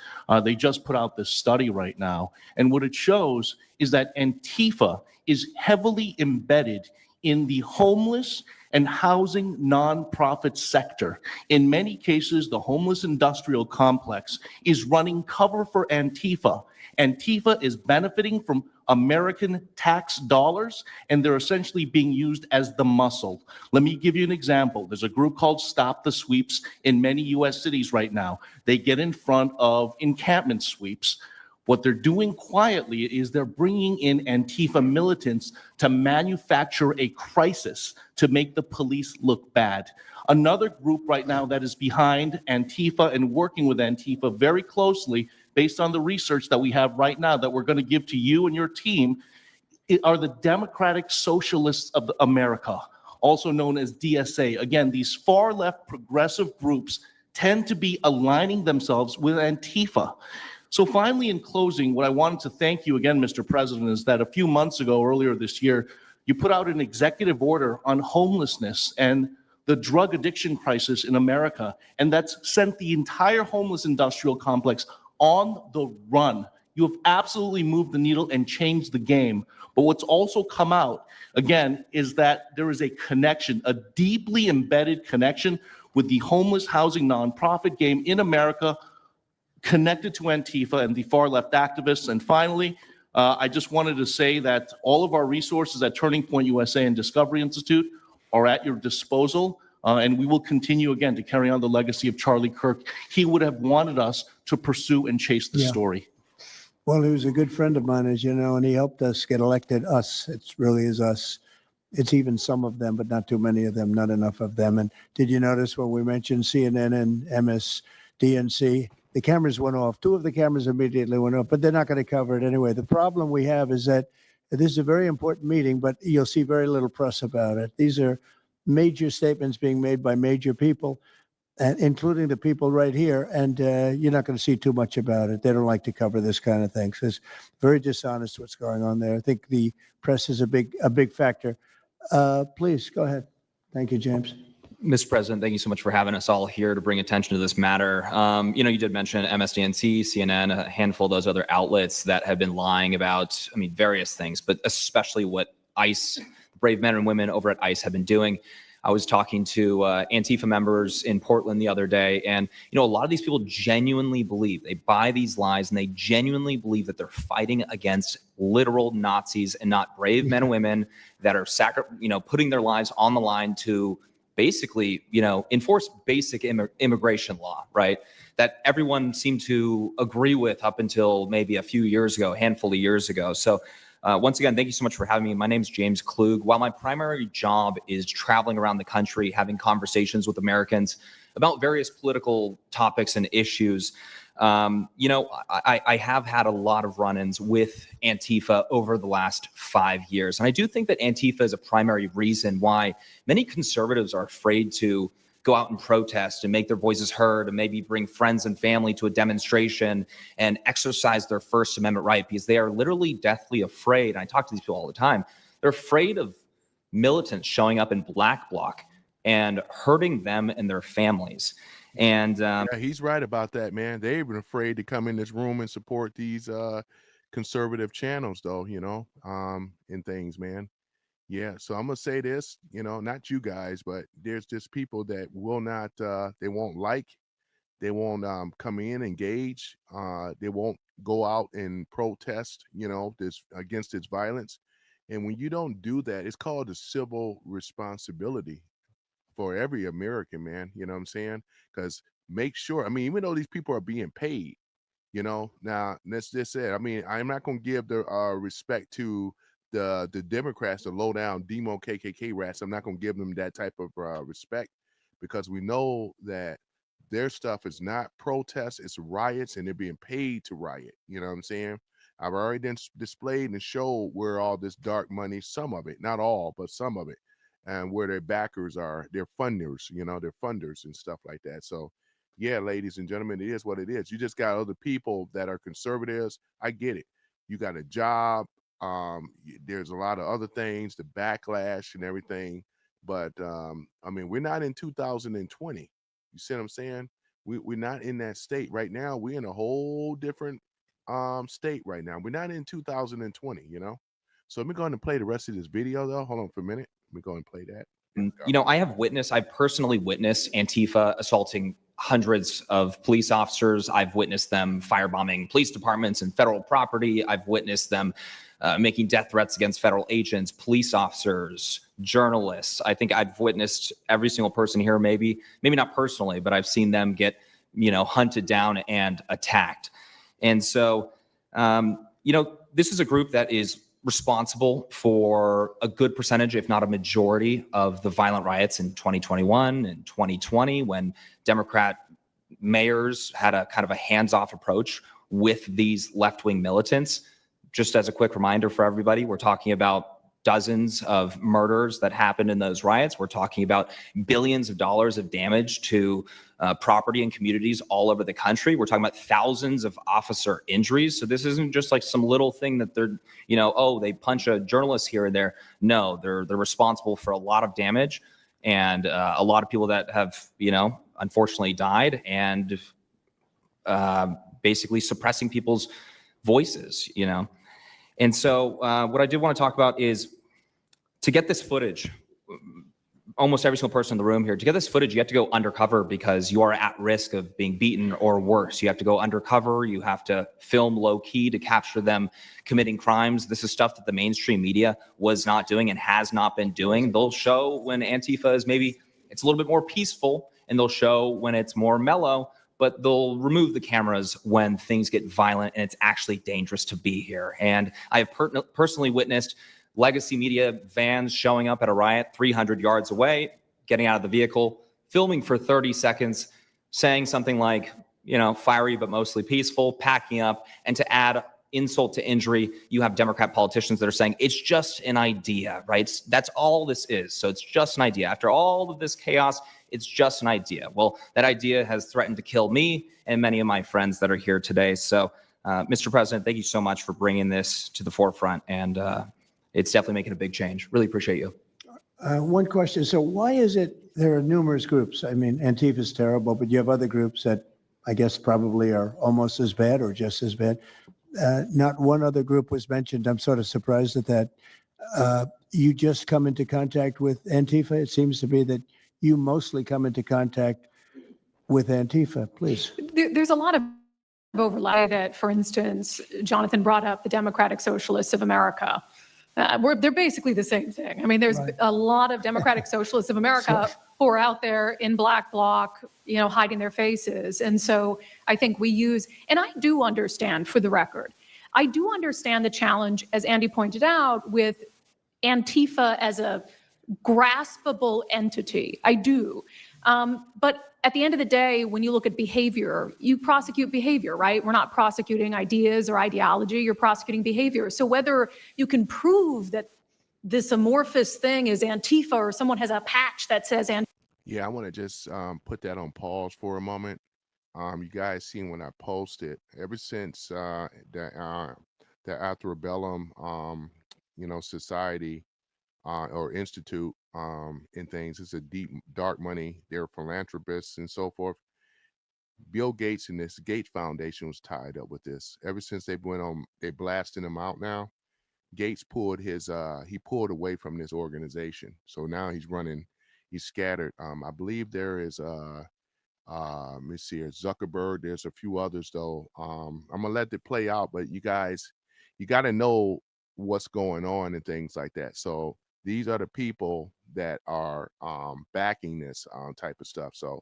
They just put out this study right now. And what it shows is that Antifa is heavily embedded in the homeless and housing nonprofit sector. In many cases, the homeless industrial complex is running cover for Antifa. Antifa is benefiting from American tax dollars, and they're essentially being used as the muscle. Let me give you an example. There's a group called Stop the Sweeps in many US cities right now. They get in front of encampment sweeps. What they're doing quietly is they're bringing in Antifa militants to manufacture a crisis to make the police look bad. Another group right now that is behind Antifa and working with Antifa very closely, based on the research that we have right now that we're going to give to you and your team, are the Democratic Socialists of America, also known as DSA. Again, these far left progressive groups tend to be aligning themselves with Antifa. So finally, in closing, what I wanted to thank you again, Mr. President, is that a few months ago, earlier this year, you put out an executive order on homelessness and the drug addiction crisis in America, and that's sent the entire homeless industrial complex on the run. You have absolutely moved the needle and changed the game. But what's also come out, again, is that there is a connection, a deeply embedded connection with the homeless housing nonprofit game in America, connected to Antifa and the far left activists. And finally, I just wanted to say that all of our resources at Turning Point USA and Discovery Institute are at your disposal. And we will continue again to carry on the legacy of Charlie Kirk. He would have wanted us to pursue and chase the story. Well, he was a good friend of mine, as you know, and he helped us get elected. Us, it really is us. It's even some of them, but not too many of them, not enough of them. And did you notice when we mentioned CNN and MSDNC, the cameras went off. Two of the cameras immediately went off, but they're not going to cover it anyway. The problem we have is that this is a very important meeting, but you'll see very little press about it. These are major statements being made by major people, and including the people right here, and you're not going to see too much about it. They don't like to cover this kind of thing. So it's very dishonest what's going on there. I think the press is a big factor. Please go ahead. Thank you, James. Mr. President, thank you so much for having us all here to bring attention to this matter. You did mention MSDNC, CNN, a handful of those other outlets that have been lying about, various things, but especially what ICE, brave men and women over at ICE have been doing. I was talking to Antifa members in Portland the other day, and a lot of these people genuinely believe, they buy these lies, and they genuinely believe that they're fighting against literal Nazis and not brave men and women that are putting their lives on the line to basically, enforce basic immigration law, right? That everyone seemed to agree with up until maybe a few years ago, a handful of years ago. So once again, thank you so much for having me. My name is James Klug. While my primary job is traveling around the country, having conversations with Americans about various political topics and issues, I have had a lot of run-ins with Antifa over the last 5 years. And I do think that Antifa is a primary reason why many conservatives are afraid to go out and protest and make their voices heard and maybe bring friends and family to a demonstration and exercise their First Amendment right, because they are literally deathly afraid. And I talk to these people all the time. They're afraid of militants showing up in black bloc and hurting them and their families. And yeah, he's right about that, man. They're even afraid to come in this room and support these conservative channels, though, and things, man. Yeah, so I'm gonna say this, not you guys, but there's just people that will not, they won't like, they won't come in, engage, they won't go out and protest, this against its violence. And when you don't do that, it's called a civil responsibility for every American, man. You know what I'm saying? Because make sure, I mean, even though these people are being paid, now that's just it. I mean, I'm not gonna give the respect to the Democrats, the low down demo KKK rats. I'm not gonna give them that type of respect because we know that their stuff is not protests, it's riots, and they're being paid to riot. You know what I'm saying? I've already displayed and showed where all this dark money, some of it, not all, but some of it, and where their backers are, their funders, their funders and stuff like that. So yeah, ladies and gentlemen, it is what it is. You just got other people that are conservatives. I get it. You got a job. There's a lot of other things, the backlash and everything. But I mean, we're not in 2020. You see what I'm saying? We're not in that state right now. We're in a whole different state right now. We're not in 2020, So let me go ahead and play the rest of this video though. Hold on for a minute. Let me go ahead and play that. I've personally witnessed Antifa assaulting hundreds of police officers. I've witnessed them firebombing police departments and federal property. I've witnessed them making death threats against federal agents, police officers, journalists. I think I've witnessed every single person here, maybe not personally, but I've seen them get, hunted down and attacked. And so, this is a group that is responsible for a good percentage, if not a majority, of the violent riots in 2021 and 2020, when Democrat mayors had a kind of a hands-off approach with these left-wing militants. Just as a quick reminder for everybody, we're talking about dozens of murders that happened in those riots. We're talking about billions of dollars of damage to property and communities all over the country. We're talking about thousands of officer injuries. So this isn't just like some little thing that they're, they punch a journalist here and there. No, they're responsible for a lot of damage and a lot of people that have, unfortunately died and basically suppressing people's voices, And so what I did want to talk about is to get this footage, almost every single person in the room here, to get this footage, you have to go undercover because you are at risk of being beaten or worse. You have to go undercover. You have to film low key to capture them committing crimes. This is stuff that the mainstream media was not doing and has not been doing. They'll show when Antifa is maybe, it's a little bit more peaceful, and they'll show when it's more mellow, but they'll remove the cameras when things get violent and it's actually dangerous to be here. And I have personally witnessed legacy media vans showing up at a riot 300 yards away, getting out of the vehicle, filming for 30 seconds, saying something like, fiery but mostly peaceful, packing up, and to add insult to injury, you have Democrat politicians that are saying it's just an idea, right? That's all this is. So it's just an idea. After all of this chaos, it's just an idea. Well, that idea has threatened to kill me and many of my friends that are here today. So, Mr. President, thank you so much for bringing this to the forefront. And it's definitely making a big change. Really appreciate you. One question. So why is it there are numerous groups? I mean, Antifa is terrible, but you have other groups that I guess probably are almost as bad or just as bad. Not one other group was mentioned. I'm sort of surprised at that. You just come into contact with Antifa. It seems to be that you mostly come into contact with Antifa. Please. There's a lot of overlap that, for instance, Jonathan brought up the Democratic Socialists of America. They're basically the same thing. I mean, there's a lot of Democratic Socialists of America who are out there in black bloc, hiding their faces. And so I think we use, and I do understand, for the record, I do understand the challenge, as Andy pointed out, with Antifa as a graspable entity. I do. But at the end of the day, when you look at behavior, you prosecute behavior, right? We're not prosecuting ideas or ideology, you're prosecuting behavior. So whether you can prove that this amorphous thing is Antifa or someone has a patch that says Antifa. Yeah, I want to just put that on pause for a moment. You guys seen when I posted, ever since the antebellum, society or institute and things, it's a deep, dark money. They're philanthropists and so forth. Bill Gates and this Gates Foundation was tied up with this. Ever since they went on, they blasting them out now. Gates pulled his he pulled away from this organization. So now he's running, he's scattered. I believe there is let me see here, Zuckerberg. There's a few others though. I'm gonna let it play out, but you guys, you got to know what's going on and things like that. So these are the people that are backing this type of stuff. So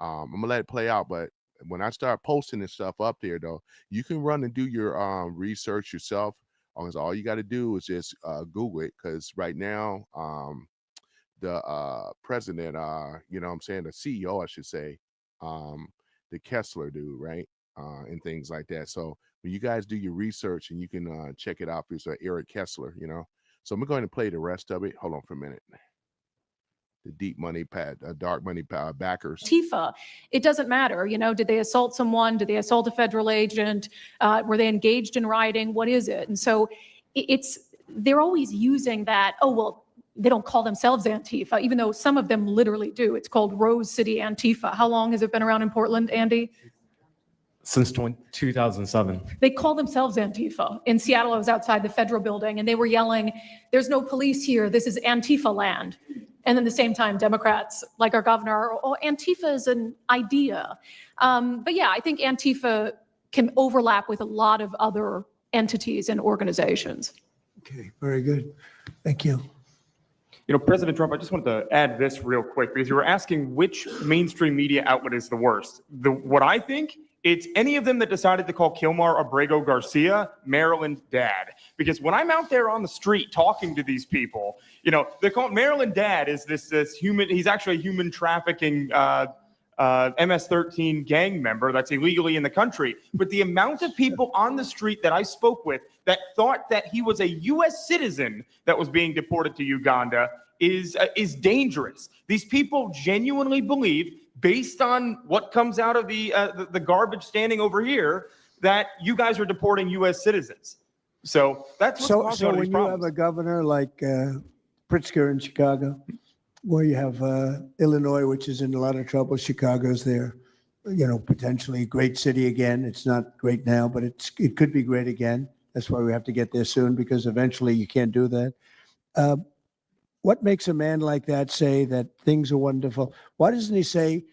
I'm gonna let it play out, but when I start posting this stuff up there though, you can run and do your research yourself. All you got to do is just Google it, because right now the president, you know what I'm saying, the CEO, I should say, the Kessler dude, right? And things like that. So when you guys do your research and you can check it out, it's Eric Kessler, you know. So I'm going to play the rest of it. Hold on for a minute. The deep money dark money backers. Antifa, it doesn't matter. Did they assault someone? Did they assault a federal agent? Were they engaged in rioting? What is it? And so they're always using that, oh, well, they don't call themselves Antifa, even though some of them literally do. It's called Rose City Antifa. How long has it been around in Portland, Andy? Since 2007. They call themselves Antifa. In Seattle, I was outside the federal building and they were yelling, there's no police here. This is Antifa land. And then at the same time, Democrats, like our governor, oh, Antifa is an idea. But yeah, I think Antifa can overlap with a lot of other entities and organizations. Okay, very good. Thank you. President Trump, I just wanted to add this real quick, because you were asking which mainstream media outlet is the worst. What I think, it's any of them that decided to call Kilmar Abrego Garcia Maryland Dad. Because when I'm out there on the street talking to these people, they call Maryland Dad is this human, he's actually a human trafficking MS-13 gang member that's illegally in the country. But the amount of people on the street that I spoke with that thought that he was a U.S. citizen that was being deported to Uganda is dangerous. These people genuinely believe, based on what comes out of the garbage standing over here, that you guys are deporting U.S. citizens. So that's what's causing all these when you problems. have a governor like Pritzker in Chicago, where you have Illinois, which is in a lot of trouble, Chicago's there, potentially a great city again. It's not great now, but it could be great again. That's why we have to get there soon, because eventually you can't do that. What makes a man like that say that things are wonderful? Why doesn't he say,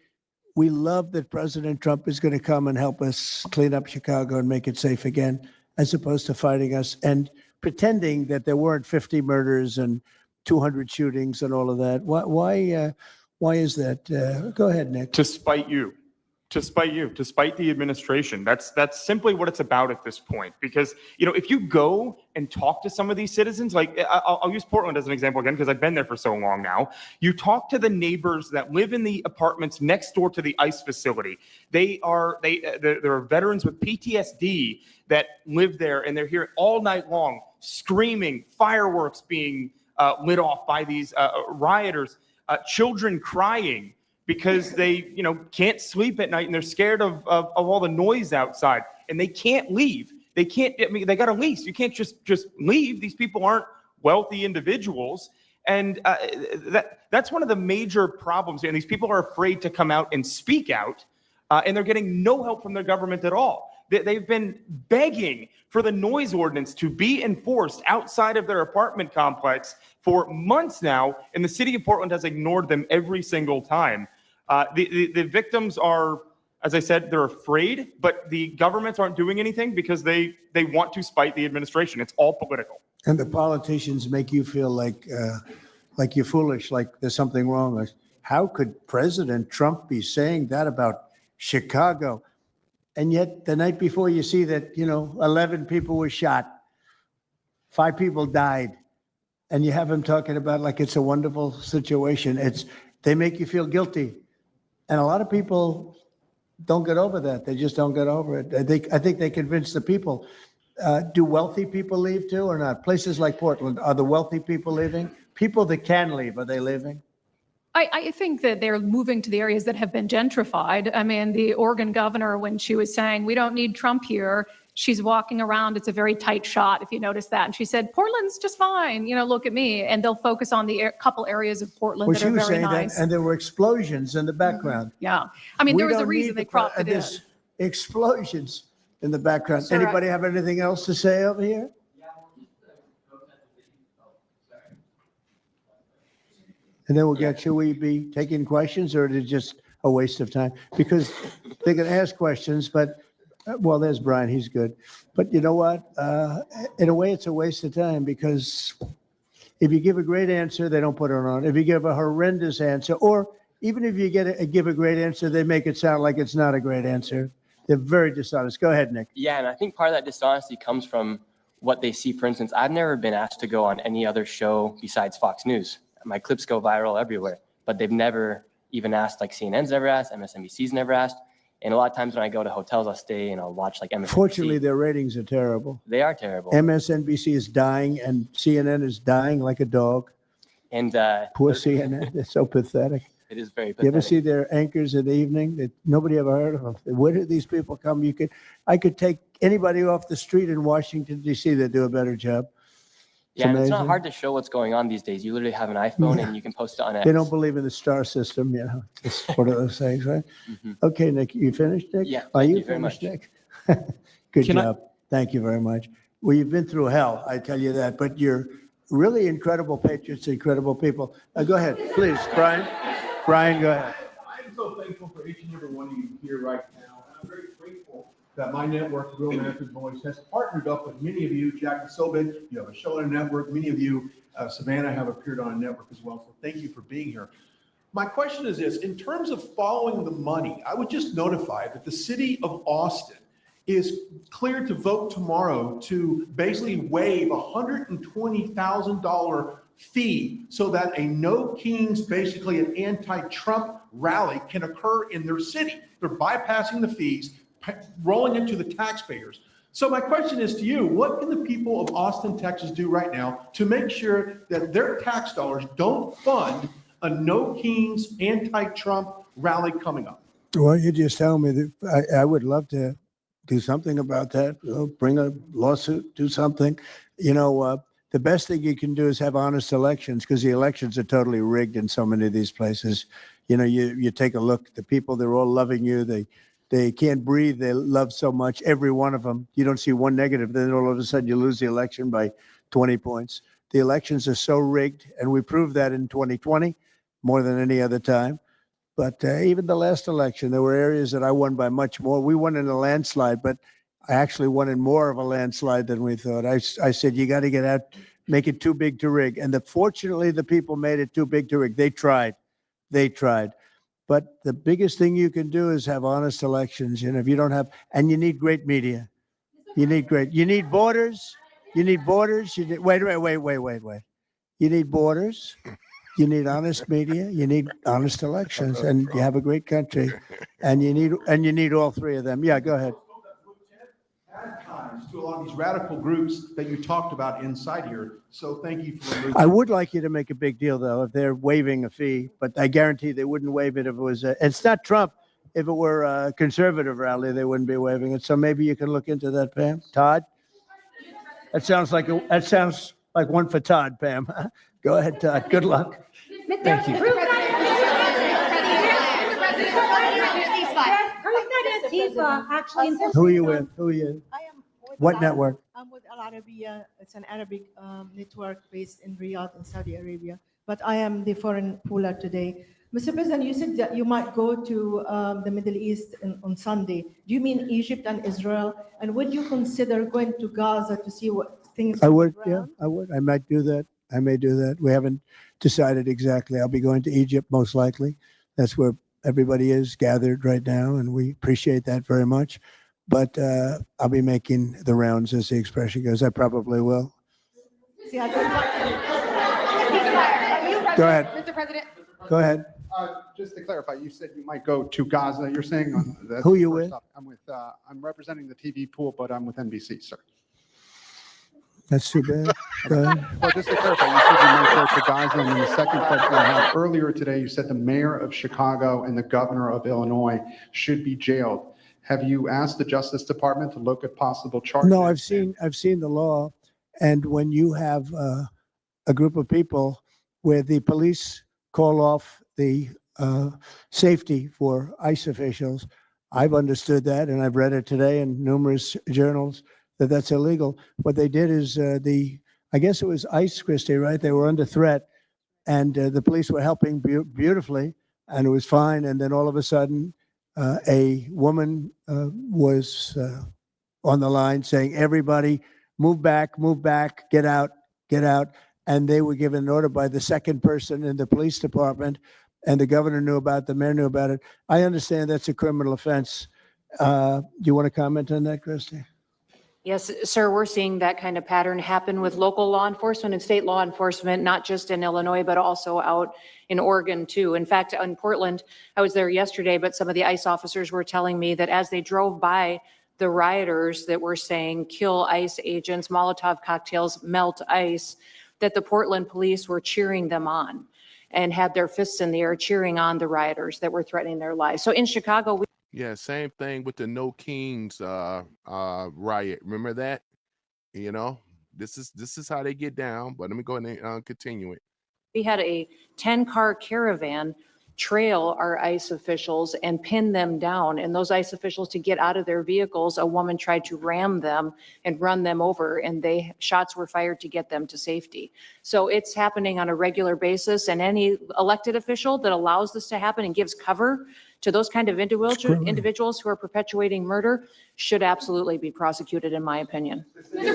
we love that President Trump is going to come and help us clean up Chicago and make it safe again, as opposed to fighting us and pretending that there weren't 50 murders and 200 shootings and all of that? Why is that? Go ahead, Nick. To spite you, to spite the administration. That's simply what it's about at this point. Because, if you go and talk to some of these citizens, like I'll use Portland as an example again, because I've been there for so long now. You talk to the neighbors that live in the apartments next door to the ICE facility. There are veterans with PTSD that live there, and they're here all night long, screaming, fireworks being lit off by these rioters, children crying because they, can't sleep at night and they're scared of all the noise outside, and they can't leave. They can't, they got a lease. You can't just leave. These people aren't wealthy individuals. And that's one of the major problems. And these people are afraid to come out and speak out, and they're getting no help from their government at all. They've been begging for the noise ordinance to be enforced outside of their apartment complex for months now, and the city of Portland has ignored them every single time. The victims are, as I said, they're afraid, but the governments aren't doing anything because they want to spite the administration. It's all political. And the politicians make you feel like you're foolish, like there's something wrong. How could President Trump be saying that about Chicago? And yet the night before you see that, 11 people were shot, 5 people died, and you have him talking about like it's a wonderful situation. They make you feel guilty. And a lot of people don't get over that. They just don't get over it. I think they convince the people. Do wealthy people leave too or not? Places like Portland, are the wealthy people leaving? People that can leave, are they leaving? I think that they're moving to the areas that have been gentrified. I mean, the Oregon governor, when she was saying, we don't need Trump here, she's walking around. It's a very tight shot, if you notice that. And she said, Portland's just fine. Look at me. And they'll focus on the couple areas of Portland that are very nice. And there were explosions in the background. Yeah. I mean, there was a reason they cropped it in. Explosions in the background. Sir, Anybody have anything else to say over here? And then we'll get, should we be taking questions or is it just a waste of time? Because they can ask questions, but, well, there's Brian, he's good. But you know what? In a way, it's a waste of time because if you give a great answer, they don't put it on. If you give a horrendous answer, or even if you give a great answer, they make it sound like it's not a great answer. They're very dishonest. Go ahead, Nick. Yeah, and I think part of that dishonesty comes from what they see. For instance, I've never been asked to go on any other show besides Fox News. My clips go viral everywhere, but they've never even asked, like CNN's never asked, MSNBC's never asked. And a lot of times when I go to hotels, I'll stay and I'll watch like MSNBC. Fortunately, their ratings are terrible. They are terrible. MSNBC is dying and CNN is dying like a dog. And Poor CNN. They're so pathetic. it is very You pathetic. ever see their anchors in the evening that nobody ever heard of them? Where did these people come? I could take anybody off the street in Washington, D.C. that do a better job. Yeah, and it's not amazing. hard to show what's going on these days. You literally have an iPhone and you can post it on X. They don't believe in the star system, you know. It's one of those things, right? Okay, Nick, you finished, Nick? Yeah, Are thank you you very finished, much. Nick? Good Can I- job. Thank you very much. Well, you've been through hell, I tell you that, but you're really incredible patriots, incredible people. Go ahead, please, Brian. Brian, go ahead. I'm so thankful for each and every one of you here right now. And I'm very grateful that my network, Real American Voice, has partnered up with many of you. Jack Sobin, you have a show on a network. Many of you, Savannah, have appeared on a network as well. So thank you for being here. My question is this: in terms of following the money, I would just notify that the city of Austin is cleared to vote tomorrow to basically waive a $120,000 fee so that a No Kings, basically an anti-Trump rally, can occur in their city. They're bypassing the fees, rolling it to the taxpayers. So my question is to you: what can the people of Austin, Texas do right now to make sure that their tax dollars don't fund a No Kings anti-Trump rally coming up? Well, you just tell me that I would love to do something about that. Bring a lawsuit, do something. You know, the best thing you can do is have honest elections, because the elections are totally rigged in so many of these places. You know, you take a look, the people, they're all loving you. They can't breathe. They love so much, every one of them. You don't see one negative, then all of a sudden you lose the election by 20 points. The elections are so rigged, and we proved that in 2020 more than any other time. But even the last election, there were areas that I won by much more. We won in a landslide, but I actually won in more of a landslide than we thought. I said, you got to get out, make it too big to rig. And fortunately, the people made it too big to rig. They tried. But the biggest thing you can do is have honest elections. And if you don't have, and you need great media. You need borders. You need borders. Wait. You need borders. You need honest media. You need honest elections, and you have a great country. And you need all three of them. Yeah, go ahead. To a lot of these radical groups that you talked about inside here. So thank you for removing. I would like you to make a big deal, though, if they're waiving a fee, but I guarantee they wouldn't waive it if it was it's not Trump. If it were a conservative rally, they wouldn't be waiving it. So maybe you can look into that, Pam. Todd? That sounds like one for Todd, Pam. Go ahead, Todd. Good luck. Thank you. Antifa actually. Who are you with? Who are you? I am with What Al- network? I'm with Al Arabiya. It's an Arabic network based in Riyadh in Saudi Arabia. But I am the foreign pooler today. Mr. President, you said that you might go to the Middle East on Sunday. Do you mean Egypt and Israel? And would you consider going to Gaza to see what things? I on the would, yeah, ground? I would. I might do that. I may do that. We haven't decided exactly. I'll be going to Egypt most likely. That's where everybody is gathered right now, and we appreciate that very much. But I'll be making the rounds, as the expression goes. I probably will. See, I don't Go ahead. Mr. President. Go ahead. Just to clarify, you said you might go to Gaza. You're saying on that's Who are you first with? up. I'm representing the TV pool, but I'm with NBC, sir. That's too bad. Go ahead. Well, just to clarify, you said you might go to Gaza, and then the second question I have, earlier today, you said the mayor of Chicago and the governor of Illinois should be jailed. Have you asked the Justice Department to look at possible charges? No, I've seen the law, and when you have a group of people where the police call off the safety for ICE officials, I've understood that, and I've read it today in numerous journals that that's illegal. What they did is I guess it was ICE, Christie, right? They were under threat. and the police were helping beautifully, and it was fine. And then all of a sudden, a woman was on the line saying, "Everybody, move back, get out, get out." And they were given an order by the second person in the police department, and the governor knew about it, the mayor knew about it. I understand that's a criminal offense. Do you want to comment on that, Christy? Yes, sir, we're seeing that kind of pattern happen with local law enforcement and state law enforcement, not just in Illinois, but also out in Oregon too. In fact, in Portland, I was there yesterday, but some of the ICE officers were telling me that as they drove by the rioters that were saying, "Kill ICE agents, Molotov cocktails, melt ICE," that the Portland police were cheering them on and had their fists in the air cheering on the rioters that were threatening their lives. So in Chicago, Yeah, same thing with the No Kings riot. Remember that? You know, this is how they get down. But let me go ahead and continue it. we had a 10-car caravan trail our ICE officials and pin them down. And those ICE officials, to get out of their vehicles, a woman tried to ram them and run them over, and shots were fired to get them to safety. So it's happening on a regular basis, and any elected official that allows this to happen and gives cover to those kind of individuals who are perpetuating murder should absolutely be prosecuted, in my opinion. Mr.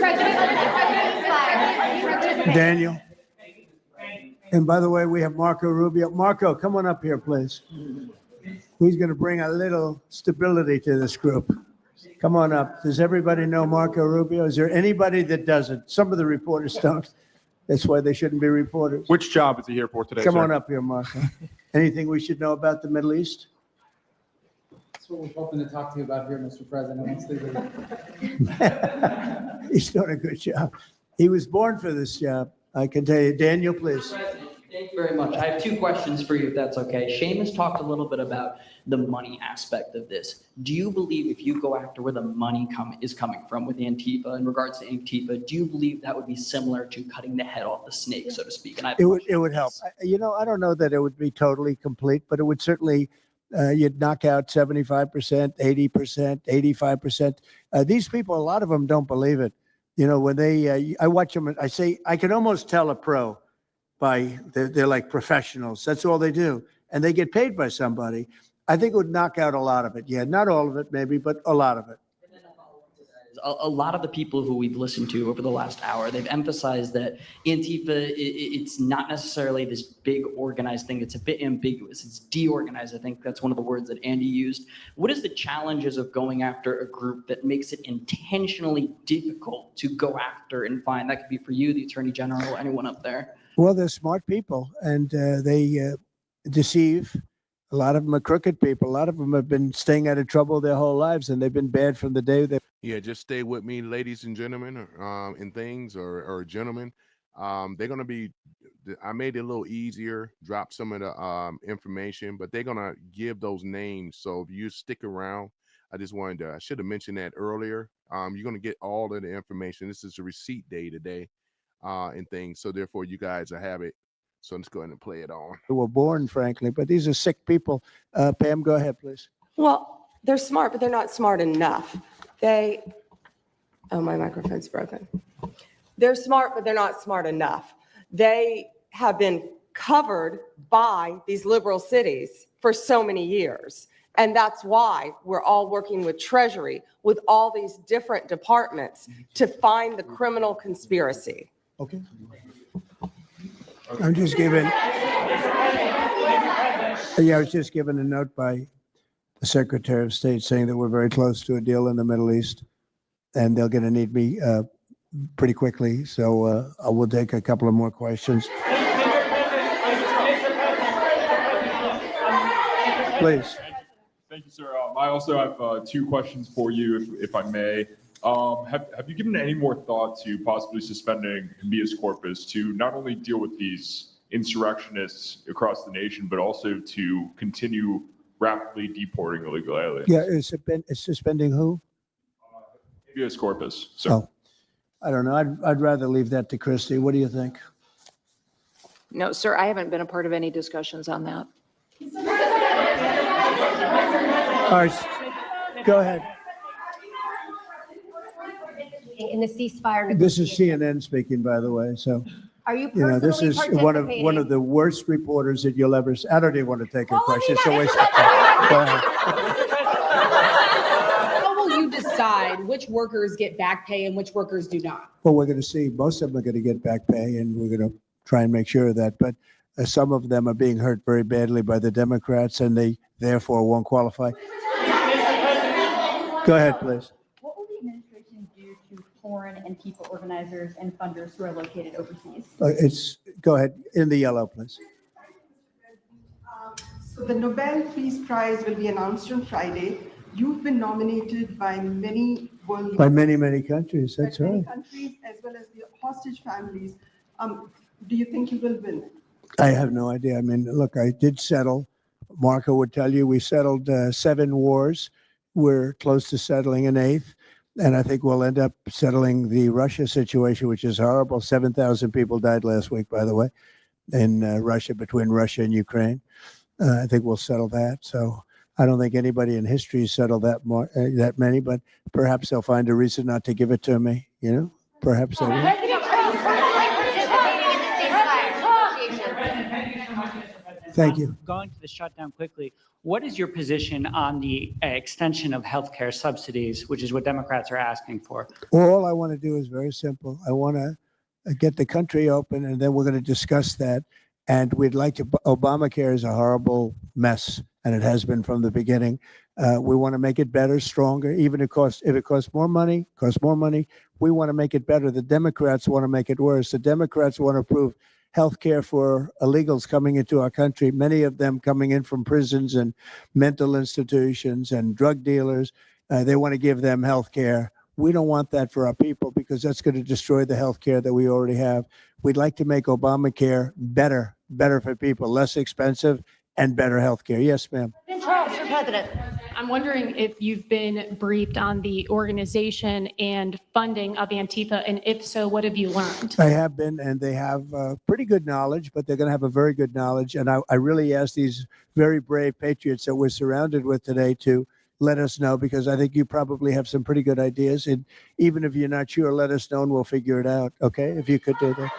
President, Daniel. And by the way, we have Marco Rubio. Marco, come on up here, please. He's going to bring a little stability to this group. Come on up. Does everybody know Marco Rubio? Is there anybody that doesn't? Some of the reporters don't. That's why they shouldn't be reporters. Which job is he here for today, Come sir? on up here, Marco. Anything we should know about the Middle East? That's what we're hoping to talk to you about here, Mr. President. He's doing a good job. He was born for this job, I can tell you. Daniel, please. Thank you very much. I have two questions for you, if that's okay. Seamus talked a little bit about the money aspect of this. Do you believe if you go after where the money is coming from with Antifa, in regards to Antifa, do you believe that would be similar to cutting the head off the snake, so to speak? And It would help. I don't know that it would be totally complete, but it would certainly, you'd knock out 75%, 80%, 85%. These people, a lot of them don't believe it. When I watch them, I say, I can almost tell a pro by, they're like professionals. That's all they do. And they get paid by somebody. I think it would knock out a lot of it. Yeah, not all of it maybe, but a lot of it. A lot of the people who we've listened to over the last hour, they've emphasized that Antifa, it's not necessarily this big organized thing. It's a bit ambiguous. It's deorganized. I think that's one of the words that Andy used. What is the challenges of going after a group that makes it intentionally difficult to go after and find? That could be for you, the Attorney General, anyone up there. Well, they're smart people, and they deceive. A lot of them are crooked people. A lot of them have been staying out of trouble their whole lives, and they've been bad from the day they. Yeah, just stay with me, ladies and gentlemen, and things, or gentlemen. They're gonna be. I made it a little easier. Drop some of the information, but they're gonna give those names. So if you stick around, I should have mentioned that earlier. You're gonna get all of the information. This is a receipt day today, and things. So therefore, you guys will have it. So let's go ahead and play it on. They were born, frankly, but these are sick people. Pam, go ahead, please. Well, they're smart, but they're not smart enough. Oh, my microphone's broken. They're smart, but they're not smart enough. They have been covered by these liberal cities for so many years. And that's why we're all working with Treasury, with all these different departments to find the criminal conspiracy. Okay. I'm just giving. I was just given a note by the Secretary of State saying that we're very close to a deal in the Middle East, and they're going to need me pretty quickly. So I will take a couple of more questions. Please. Thank you, sir. I also have two questions for you, if I may. Have you given any more thought to possibly suspending habeas corpus to not only deal with these insurrectionists across the nation, but also to continue rapidly deporting illegal aliens? Yeah, it's suspending who? Habeas corpus, sir. Oh, I don't know. I'd rather leave that to Christy. What do you think? No, sir, I haven't been a part of any discussions on that. All right, go ahead. In the ceasefire. This is CNN speaking, by the way. So Are you You know, this personally is participating? one of the worst reporters that you'll ever. I don't even want to take a Well, question. let me It's a not waste of time. Go ahead. How will you decide which workers get back pay and which workers do not? Well, we're going to see. Most of them are going to get back pay, and we're going to try and make sure of that. But some of them are being hurt very badly by the Democrats, and they therefore won't qualify. Go ahead, please. What will the administration do to foreign Antifa organizers and funders who are located overseas? Go ahead in the yellow, please. So the Nobel Peace Prize will be announced on Friday. You've been nominated by many world By many, many countries. That's many right. countries as well as the hostage families. Do you think you will win? I have no idea. I mean, look, I did settle. Marco would tell you we settled 7 wars. We're close to settling an 8th. And I think we'll end up settling the Russia situation, which is horrible. 7,000 people died last week, by the way, in Russia, between Russia and Ukraine. I think we'll settle that. So I don't think anybody in history settled that many, but perhaps they'll find a reason not to give it to me. You know, perhaps they will. Thank you. Going to the shutdown quickly, what is your position on the extension of healthcare subsidies, which is what Democrats are asking for? All I want to do is very simple. I want to get the country open, and then we're going to discuss that. And we'd like to. Obamacare is a horrible mess, and it has been from the beginning. We want to make it better, stronger, even if it costs more money, we want to make it better. The Democrats want to make it worse. The Democrats want to approve health care for illegals coming into our country, many of them coming in from prisons and mental institutions and drug dealers. They want to give them health care. We don't want that for our people because that's going to destroy the health care that we already have. We'd like to make Obamacare better for people, less expensive and better health care. Yes, ma'am. Mr. President. I'm wondering if you've been briefed on the organization and funding of Antifa, and if so, what have you learned? I have been, and they have pretty good knowledge, but they're going to have a very good knowledge. And I really ask these very brave patriots that we're surrounded with today to let us know, because I think you probably have some pretty good ideas. And even if you're not sure, let us know and we'll figure it out. Okay? If you could do that.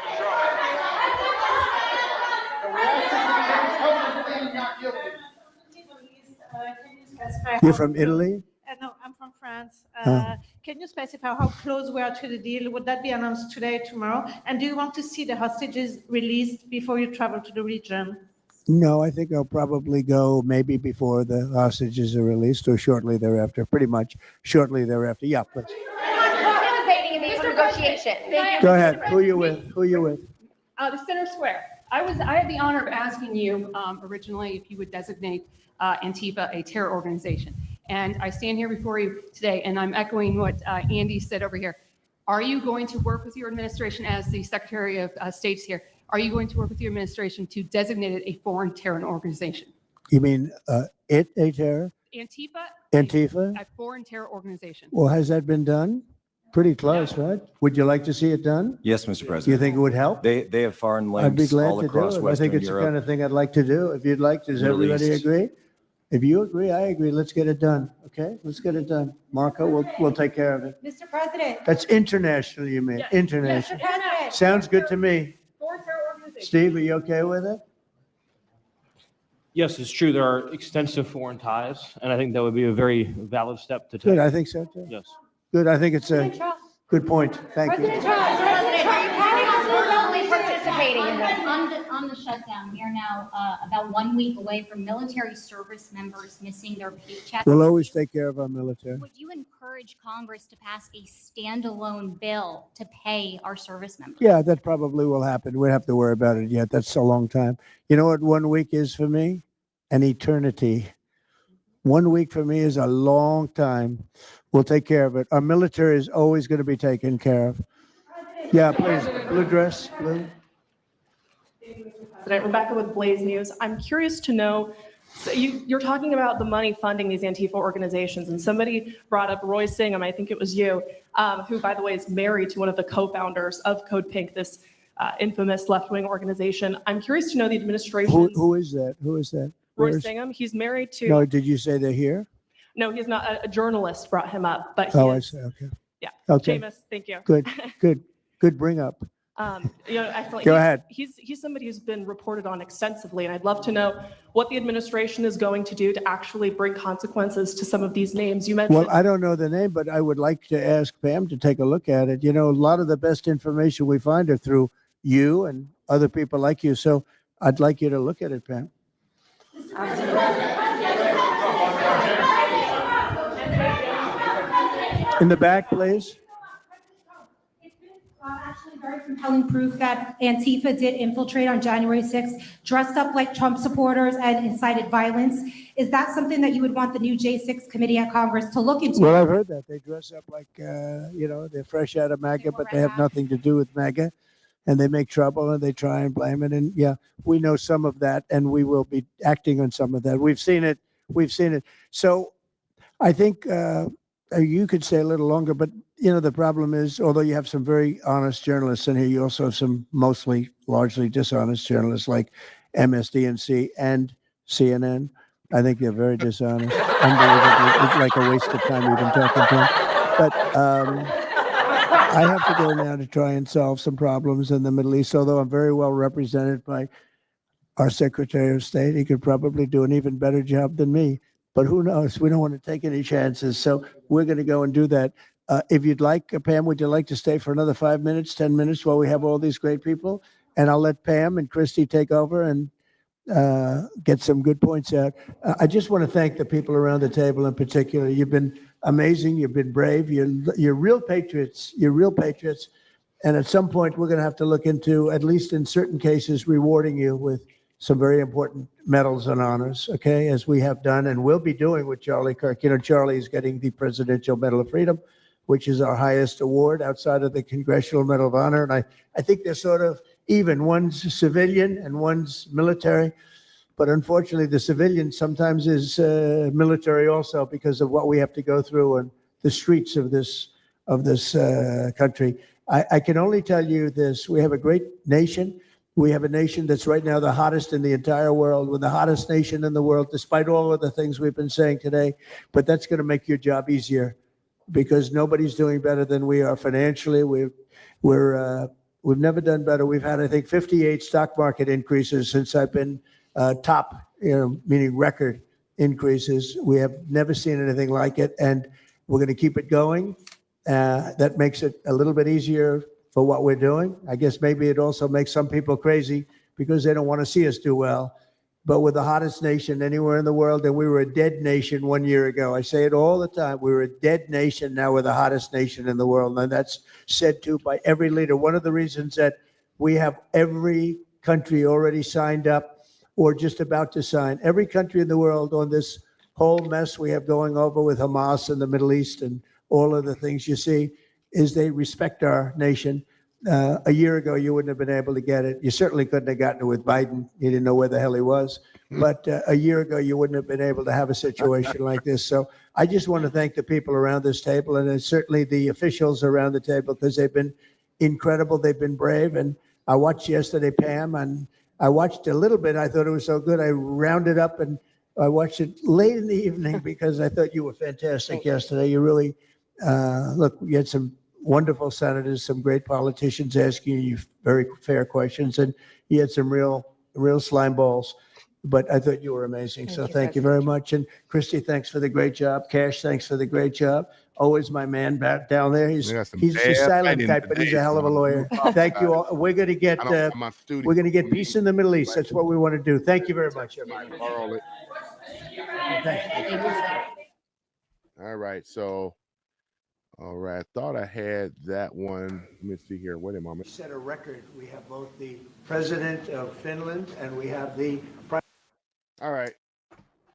You're from Italy? No, I'm from France. Can you specify how close we are to the deal? Would that be announced today, tomorrow? And do you want to see the hostages released before you travel to the region? No, I think I'll probably go maybe before the hostages are released or shortly thereafter, pretty much shortly thereafter. Yeah, please. Participating in these negotiations. Go ahead. Who you with? The Center Square. I had the honor of asking you originally if you would designate Antifa a terror organization. And I stand here before you today, and I'm echoing what Andy said over here. Are you going to work with your administration as the Secretary of State's here? Are you going to work with your administration to designate it a foreign terror organization? You mean a terror? Antifa? A foreign terror organization. Well, has that been done? Pretty close, right? Would you like to see it done? Yes, Mr. President. Do you think it would help? They have foreign I'd be links glad all to across do it. I think Western it's the kind Europe. of thing I'd like to do. If you'd like, does Middle everybody East. agree? If you agree, I agree. Let's get it done. Okay, let's get it done. Marco, we'll take care of it. Mr. President. That's international, you mean? International. Mr. President. Sounds good to me. Steve, are you okay with it? Yes, it's true. There are extensive foreign ties, and I think that would be a very valid step to take. Good, I think so too. Yes. Good, I think it's a good point. Thank you. President Trump, are you planning on personally participating in this? On the shutdown, we are now about 1 week away from military service members missing their paychecks. We'll always take care of our military. Would you encourage Congress to pass a standalone bill to pay our service members? Yeah, that probably will happen. We don't have to worry about it yet. That's a long time. You know what 1 week is for me? An eternity. 1 week for me is a long time. We'll take care of it. Our military is always going to be taken care of. Yeah, please. Blue dress, blue. President, Rebecca with Blaze News. I'm curious to know, so you're talking about the money funding these Antifa organizations, and somebody brought up Roy Singham, I think it was you, who, by the way, is married to one of the co-founders of Code Pink, this infamous left-wing organization. I'm curious to know the administration. Who is that? Who is that? Roy Singham. He's married to. No, did you say they're here? No, he's not. A journalist brought him up, but I see. Okay. Yeah. Okay. Jameis, thank you. Good. Good bring up. Excellent. Go ahead. He's somebody who's been reported on extensively, and I'd love to know what the administration is going to do to actually bring consequences to some of these names. You mentioned. Well, I don't know the name, but I would like to ask Pam to take a look at it. A lot of the best information we find are through you and other people like you. So I'd like you to look at it, Pam. In the back, please. Actually, very compelling proof that Antifa did infiltrate on January 6th, dressed up like Trump supporters and incited violence. Is that something that you would want the new J6 committee at Congress to look into? Well, I've heard that. They dress up like, they're fresh out of MAGA, but they have nothing to do with MAGA. And they make trouble and they try and blame it. And yeah, we know some of that and we will be acting on some of that. We've seen it. So I think you could stay a little longer, but the problem is, although you have some very honest journalists in here, you also have some largely dishonest journalists like MSDNC and CNN. I think they're very dishonest. Unbelievable. It's like a waste of time even talking to them. But I have to go now to try and solve some problems in the Middle East, although I'm very well represented by our Secretary of State. He could probably do an even better job than me. But who knows? We don't want to take any chances. So we're going to go and do that. If you'd like, Pam, would you like to stay for another 5 minutes, 10 minutes while we have all these great people? And I'll let Pam and Christy take over and get some good points out. I just want to thank the people around the table in particular. You've been amazing. You've been brave. You're real patriots. You're real patriots. And at some point, we're going to have to look into, at least in certain cases, rewarding you with some very important medals and honors, okay, as we have done and will be doing with Charlie Kirk. Charlie is getting the Presidential Medal of Freedom, which is our highest award outside of the Congressional Medal of Honor. And I think they're sort of even. One's civilian and one's military. But unfortunately, the civilian sometimes is military also because of what we have to go through on the streets of this country. I can only tell you this. We have a great nation. We have a nation that's right now the hottest in the entire world. We're the hottest nation in the world, despite all of the things we've been saying today. But that's going to make your job easier because nobody's doing better than we are financially. We've never done better. We've had, I think, 58 stock market increases since I've been top, meaning record increases. We have never seen anything like it, and we're going to keep it going. That makes it a little bit easier for what we're doing. I guess maybe it also makes some people crazy because they don't want to see us do well. But we're the hottest nation anywhere in the world, and we were a dead nation 1 year ago. I say it all the time. We were a dead nation. Now we're the hottest nation in the world, and that's said to by every leader. One of the reasons that we have every country already signed up or just about to sign, every country in the world on this whole mess we have going over with Hamas in the Middle East and all of the things you see, is they respect our nation. A year ago, you wouldn't have been able to get it. You certainly couldn't have gotten it with Biden. You didn't know where the hell he was. But a year ago, you wouldn't have been able to have a situation like this. So I just want to thank the people around this table and certainly the officials around the table because they've been incredible. They've been brave. And I watched yesterday, Pam, and I watched a little bit. I thought it was so good. I rounded up and I watched it late in the evening because I thought you were fantastic yesterday. You really, look, you had some wonderful senators, some great politicians asking you very fair questions, and you had some real slime balls. But I thought you were amazing. So thank you very much. And Christy, thanks for the great job. Cash, thanks for the great job. Always my man back down there. He's a silent type, but he's a hell of a lawyer. Thank you all. We're going to get peace in the Middle East. That's what we want to do. Thank you very much, everybody. All right. So, all right. I thought I had that one. Let me see here. Wait a moment. Set a record. We have both the president of Finland and we have the prime. All right.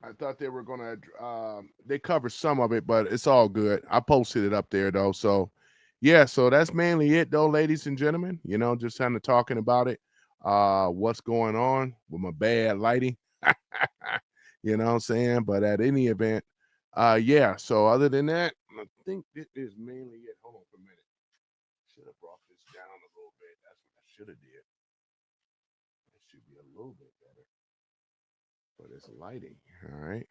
I thought they were going to, they covered some of it, but it's all good. I posted it up there, though. So, yeah, so that's mainly it, though, ladies and gentlemen. Just kind of talking about it, what's going on with my bad lighting. You know what I'm saying? But at any event, yeah, so other than that, I think this is mainly it. Hold on for a minute. Should have brought this down a little bit. That's what I should have did. It should be a little bit better. But it's lighting. All right.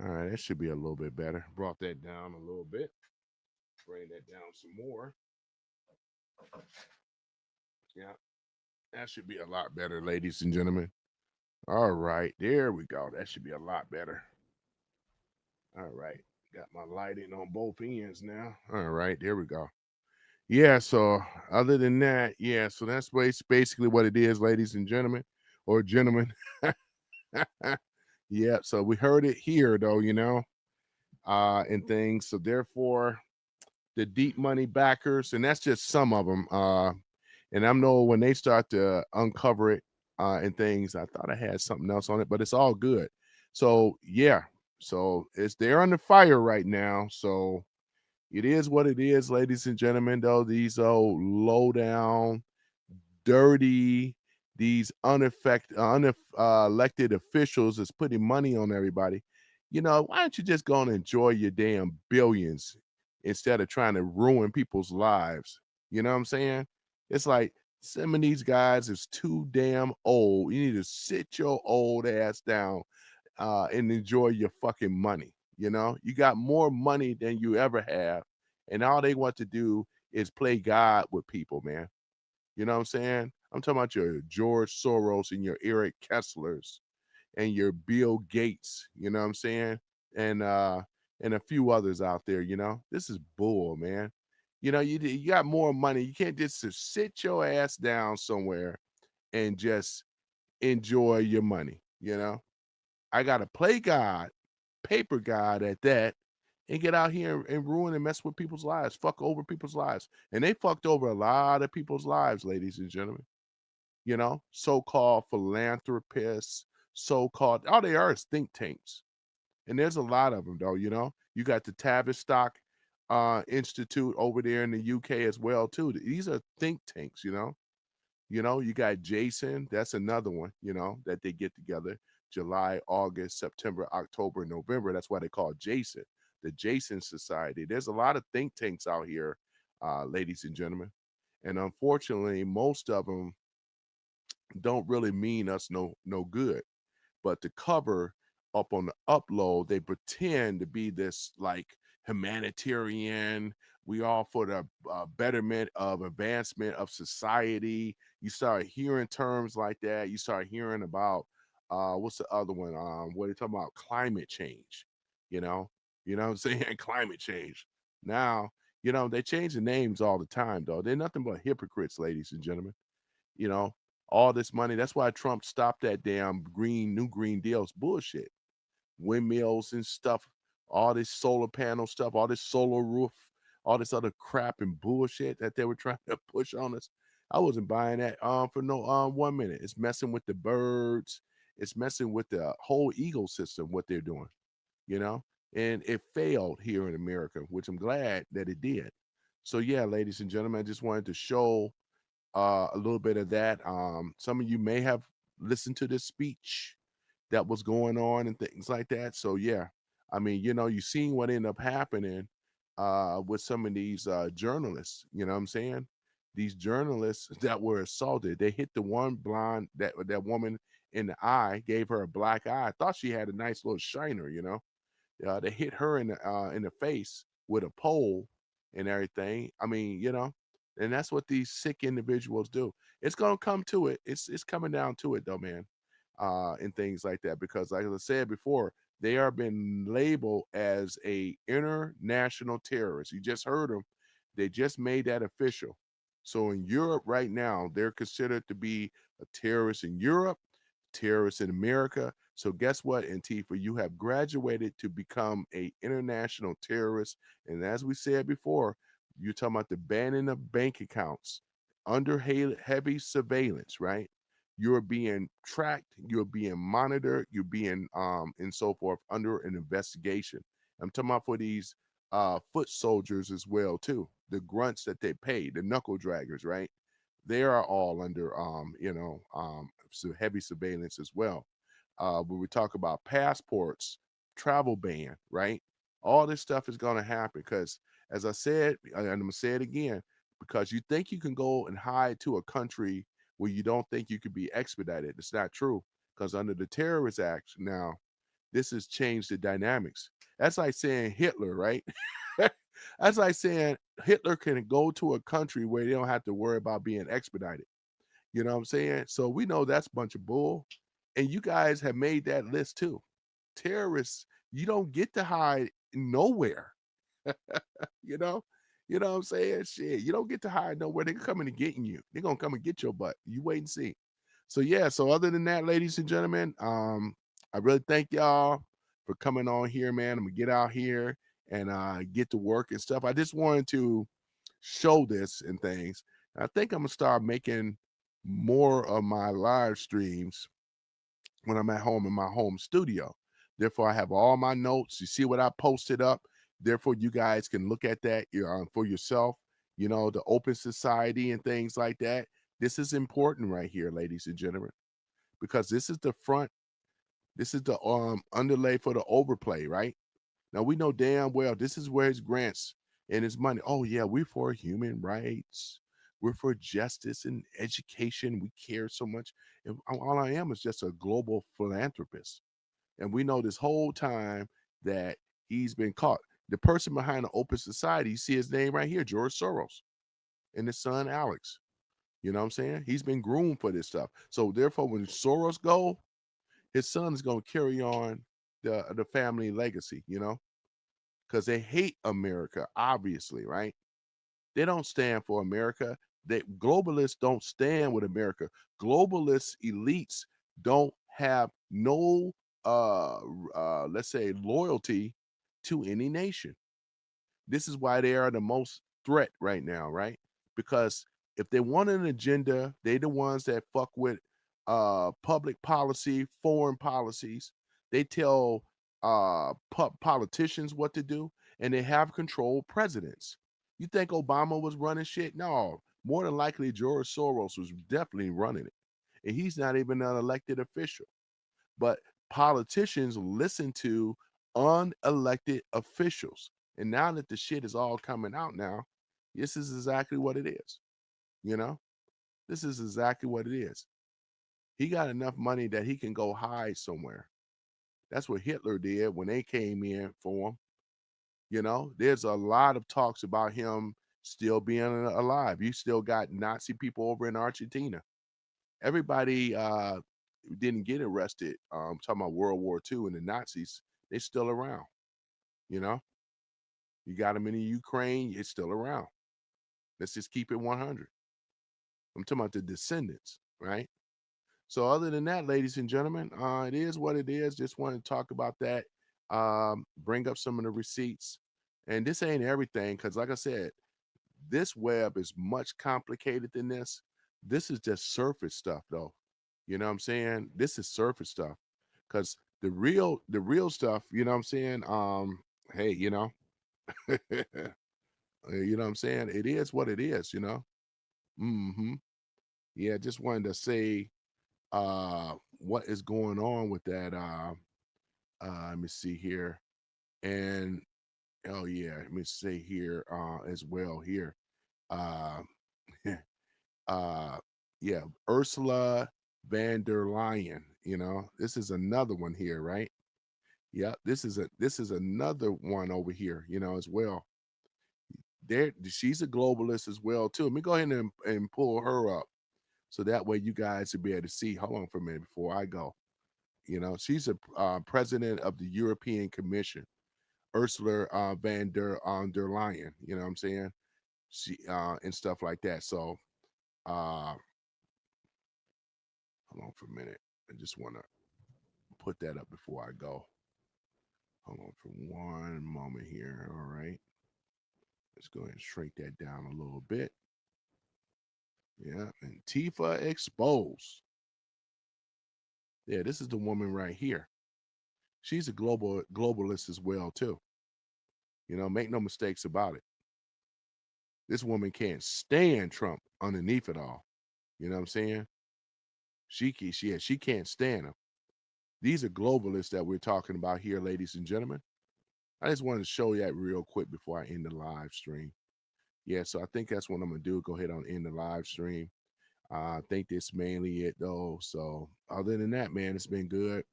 All right. It should be a little bit better. Brought that down a little bit. Bring that down some more. Yeah, that should be a lot better, ladies and gentlemen. All right, there we go. That should be a lot better. All right, got my lighting on both ends now. All right, there we go. Yeah, so other than that, yeah, so that's basically what it is, ladies and gentlemen, or gentlemen. Yeah, so we heard it here, though, and things. So therefore, the deep money backers, and that's just some of them. And I know when they start to uncover it and things, I thought I had something else on it, but it's all good. So yeah, so they're under fire right now. So it is what it is, ladies and gentlemen. Though these old low down, dirty, these unelected officials is putting money on everybody. Why don't you just go and enjoy your damn billions instead of trying to ruin people's lives? You know what I'm saying? It's like some of these guys is too damn old. You need to sit your old ass down and enjoy your fucking money. You got more money than you ever have, and all they want to do is play God with people, man. You know what I'm saying? I'm talking about your George Soros and your Eric Kesslers and your Bill Gates, you know what I'm saying? And a few others out there, This is bull, man. You got more money. You can't just sit your ass down somewhere and just enjoy your money. I gotta play God, paper God at that, and get out here and ruin and mess with people's lives, fuck over people's lives. And they fucked over a lot of people's lives, ladies and gentlemen. So-called philanthropists, so-called, all they are is think tanks. And there's a lot of them, though. You got the Tavistock Institute over there in the UK as well, too. These are think tanks. You got Jason, that's another one, that they get together. July, August, September, October, November. That's why they call it Jason, the Jason Society. There's a lot of think tanks out here, ladies and gentlemen. And unfortunately, most of them don't really mean us no good. But to cover up on the upload, they pretend to be this like humanitarian. We all for the betterment of advancement of society. You start hearing terms like that. You start hearing about what's the other one? What are you talking about? Climate change. You know, what I'm saying? Climate change. Now, they change the names all the time, though. They're nothing but hypocrites, ladies and gentlemen. You know, all this money. That's why Trump stopped that damn new green deals bullshit. Windmills and stuff, all this solar panel stuff, all this solar roof, all this other crap and bullshit that they were trying to push on us. I wasn't buying that for no 1 minute. It's messing with the birds. It's messing with the whole ecosystem, what they're doing, you know? And it failed here in America, which I'm glad that it did. So yeah, ladies and gentlemen, I just wanted to show a little bit of that. Some of you may have listened to this speech that was going on and things like that. So yeah, I mean, you seen what ended up happening with some of these journalists. You know what I'm saying? These journalists that were assaulted, they hit the one blonde that woman in the eye, gave her a black eye. I thought she had a nice little shiner. They hit her in the face with a pole and everything. I mean, and that's what these sick individuals do. It's gonna come to it. It's coming down to it, though, man, and things like that. Because, like I said before, they are being labeled as a international terrorist. You just heard them. They just made that official. So in Europe right now, they're considered to be a terrorist in Europe, terrorists in America. So guess what, Antifa? You have graduated to become a international terrorist. And as we said before, you're talking about the banning of bank accounts under heavy surveillance, right? You're being tracked, you're being monitored, you're being and so forth under an investigation. I'm talking about for these foot soldiers as well, too. The grunts that they pay, the knuckle draggers, right? They are all under so heavy surveillance as well. When we talk about passports, travel ban, right? All this stuff is going to happen because, as I said, and I'm going to say it again, because you think you can go and hide to a country where you don't think you could be expedited. It's not true, because under the Terrorist Act now, this has changed the dynamics. That's like saying Hitler, right? That's like saying Hitler can go to a country where they don't have to worry about being expedited. You know what I'm saying? So we know that's a bunch of bull. And you guys have made that list too. Terrorists, you don't get to hide nowhere. you know? You know what I'm saying? Shit, you don't get to hide nowhere. They're coming and getting you. They're gonna come and get your butt. You wait and see. So yeah, so other than that, ladies and gentlemen, I really thank y'all for coming on here, man. I'm gonna get out here and get to work and stuff. I just wanted to show this and things. I think I'm gonna start making more of my live streams when I'm at home in my home studio. Therefore, I have all my notes. You see what I posted up. Therefore, you guys can look at that for yourself. You know, the open society and things like that. This is important right here, ladies and gentlemen, because this is the front. This is the underlay for the overplay, right? Now we know damn well this is where his grants and his money. Oh yeah, we're for human rights. We're for justice and education. We care so much. And all I am is just a global philanthropist. And we know this whole time that he's been caught. The person behind the Open Society, you see his name right here, George Soros, and his son Alex. You know what I'm saying? He's been groomed for this stuff. So therefore, when Soros go, his son is going to carry on the family legacy. You know, because they hate America, obviously, right? They don't stand for America. They globalists don't stand with America. Globalist elites don't have no let's say loyalty to any nation. This is why they are the most threat right now, right? Because if they want an agenda, they the ones that fuck with public policy, foreign policies. They tell politicians what to do, and they have control presidents. You think Obama was running shit? No, more than likely George Soros was definitely running it, and he's not even an elected official. But politicians listen to unelected officials. And now that the shit is all coming out now, this is exactly what it is. You know, this is exactly what it is. He got enough money that he can go hide somewhere. That's what Hitler did when they came in for him. You know, there's a lot of talks about him still being alive. You still got Nazi people over in Argentina. Everybody didn't get arrested. Talking about World War II and the Nazis, they're still around. You know, you got them in the Ukraine, it's still around. Let's just keep it 100. I'm talking about the descendants, right? So other than that, ladies and gentlemen, it is what it is. Just wanted to talk about that. Bring up some of the receipts. And this ain't everything, because like I said, this web is much complicated than this. This is just surface stuff, though. You know what I'm saying? This is surface stuff. Because the real stuff, you know what I'm saying? Hey, you know, you know what I'm saying? It is what it is, you know. Yeah, just wanted to say what is going on with that. Let me see here. And oh yeah, let me say here as well here. Uh uh yeah, Ursula van der Leyen, you know, this is another one here, right? Yeah, this is another one over here, you know, as well. There, she's a globalist as well too. Let me go ahead and pull her up so that way you guys will be able to see. Hold on for a minute before I go. You know, she's a president of the European Commission, Ursula der Leyen. You know what I'm saying? She and stuff like that. So, hold on for a minute. I just want to put that up before I go. Hold on for one moment here. All right. Let's go ahead and shrink that down a little bit. Yeah, Antifa exposed. Yeah, this is the woman right here. She's a globalist as well too. You know, make no mistakes about it. This woman can't stand Trump underneath it all. You know what I'm saying? She can't stand him. These are globalists that we're talking about here, ladies and gentlemen. I just wanted to show you that real quick before I end the live stream. Yeah, so I think that's what I'm gonna do. Go ahead and end the live stream. I think that's mainly it though. So other than that, man, it's been good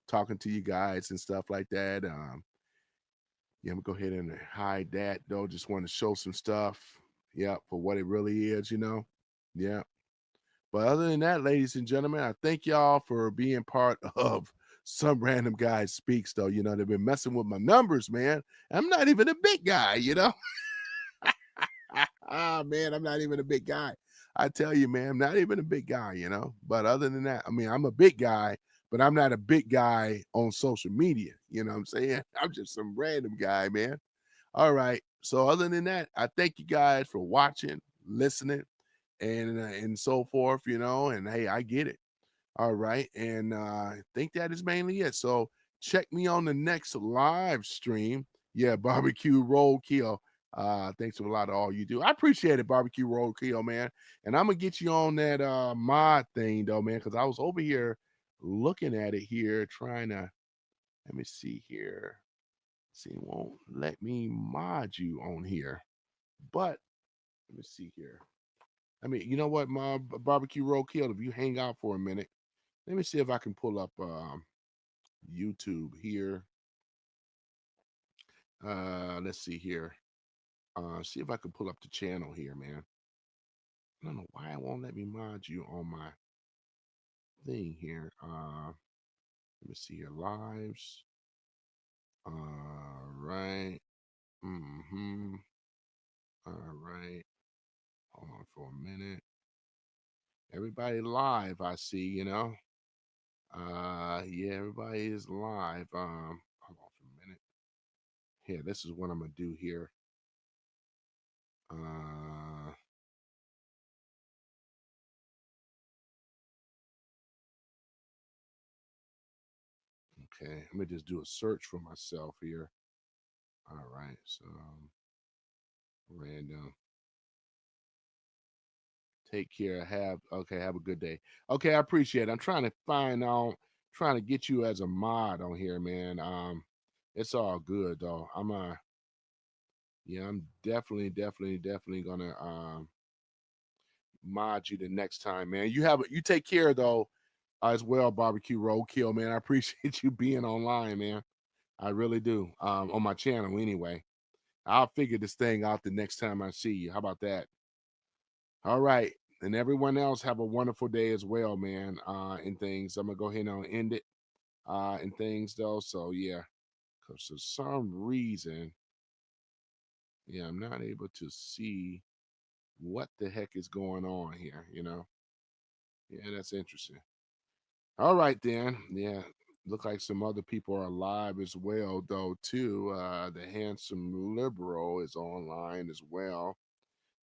talking to you guys and stuff like that. Yeah, I'm gonna go ahead and hide that though. Just want to show some stuff. Yeah, for what it really is, you know. Yeah. But other than that, ladies and gentlemen, I thank y'all for being part of Some Random Guy Speaks, though. You know, they've been messing with my numbers, man. I'm not even a big guy, you know? Man, I'm not even a big guy. I tell you, man, I'm not even a big guy, you know? But other than that, I mean, I'm a big guy, but I'm not a big guy on social media. You know what I'm saying? I'm just some random guy, man. All right. So other than that, I thank you guys for watching, listening, and so forth, you know, and hey, I get it. All right. And I think that is mainly it. So check me on the next live stream. Yeah, barbecue roadkill. Thanks a lot to all you do. I appreciate it, barbecue roadkill, man. And I'm gonna get you on that mod thing though, man, because I was over here looking at it here, trying to let me see here. See, it won't let me mod you on here. But let me see here. I mean, you know what, my barbecue roadkill, if you hang out for a minute, let me see if I can pull up YouTube here. Let's see here. See if I can pull up the channel here, man. I don't know why it won't let me mod you on my thing here. Let me see here. Lives. Right. Mm-hmm. All right. Hold on for a minute. Everybody live, I see, you know. Yeah, everybody is live. Hold on for a minute. Here, this is what I'm gonna do here. Okay, let me just do a search for myself here. All right, so random. Take care. Have a good day. Okay, I appreciate it. I'm trying to find out, trying to get you as a mod on here, man. It's all good though. I'm definitely gonna mod you the next time, man. You take care though, as well, barbecue roadkill, man. I appreciate you being online, man. I really do. On my channel anyway. I'll figure this thing out the next time I see you. How about that? All right. And everyone else have a wonderful day as well, man. And things. I'm gonna go ahead and end it. And things though. So yeah. Because for some reason, yeah, I'm not able to see what the heck is going on here, you know. Yeah, that's interesting. All right then. Yeah. Look like some other people are alive as well, though, too. The handsome liberal is online as well.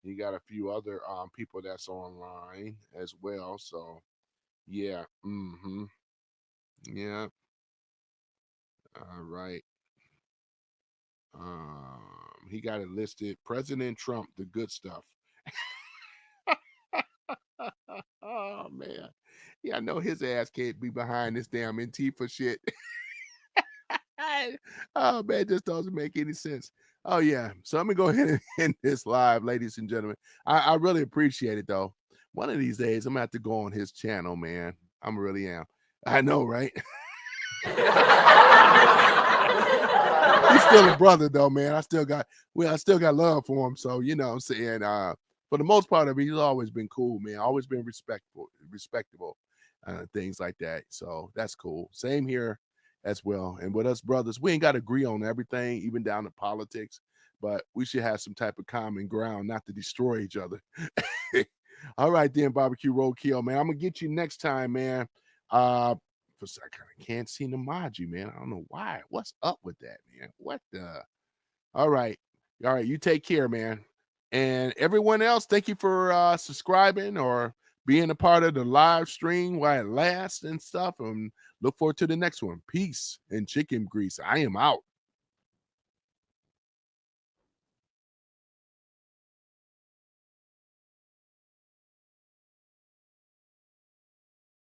You got a few other people that's online as well. So yeah. Mm-hmm. Yeah. All right. He got it listed. President Trump, the good stuff. Oh man. Yeah, I know his ass can't be behind this damn Antifa shit. Oh man, this doesn't make any sense. Oh yeah. So let me go ahead and end this live, ladies and gentlemen. I really appreciate it though. One of these days I'm gonna have to go on his channel, man. I really am. I know, right? He's still a brother though, man. I still got love for him. So you know what I'm saying. For the most part of it, he's always been cool, man. Always been respectable, things like that. So that's cool. Same here as well. And with us brothers, we ain't got to agree on everything, even down to politics, but we should have some type of common ground, not to destroy each other. All right, then, barbecue roadkill, man. I'm gonna get you next time, man. For I kind of can't seem to mod you, man. I don't know why. What's up with that, man? What the? All right. You take care, man. And everyone else, thank you for subscribing or being a part of the live stream while it lasts and stuff. And look forward to the next one. Peace and chicken grease. I am out.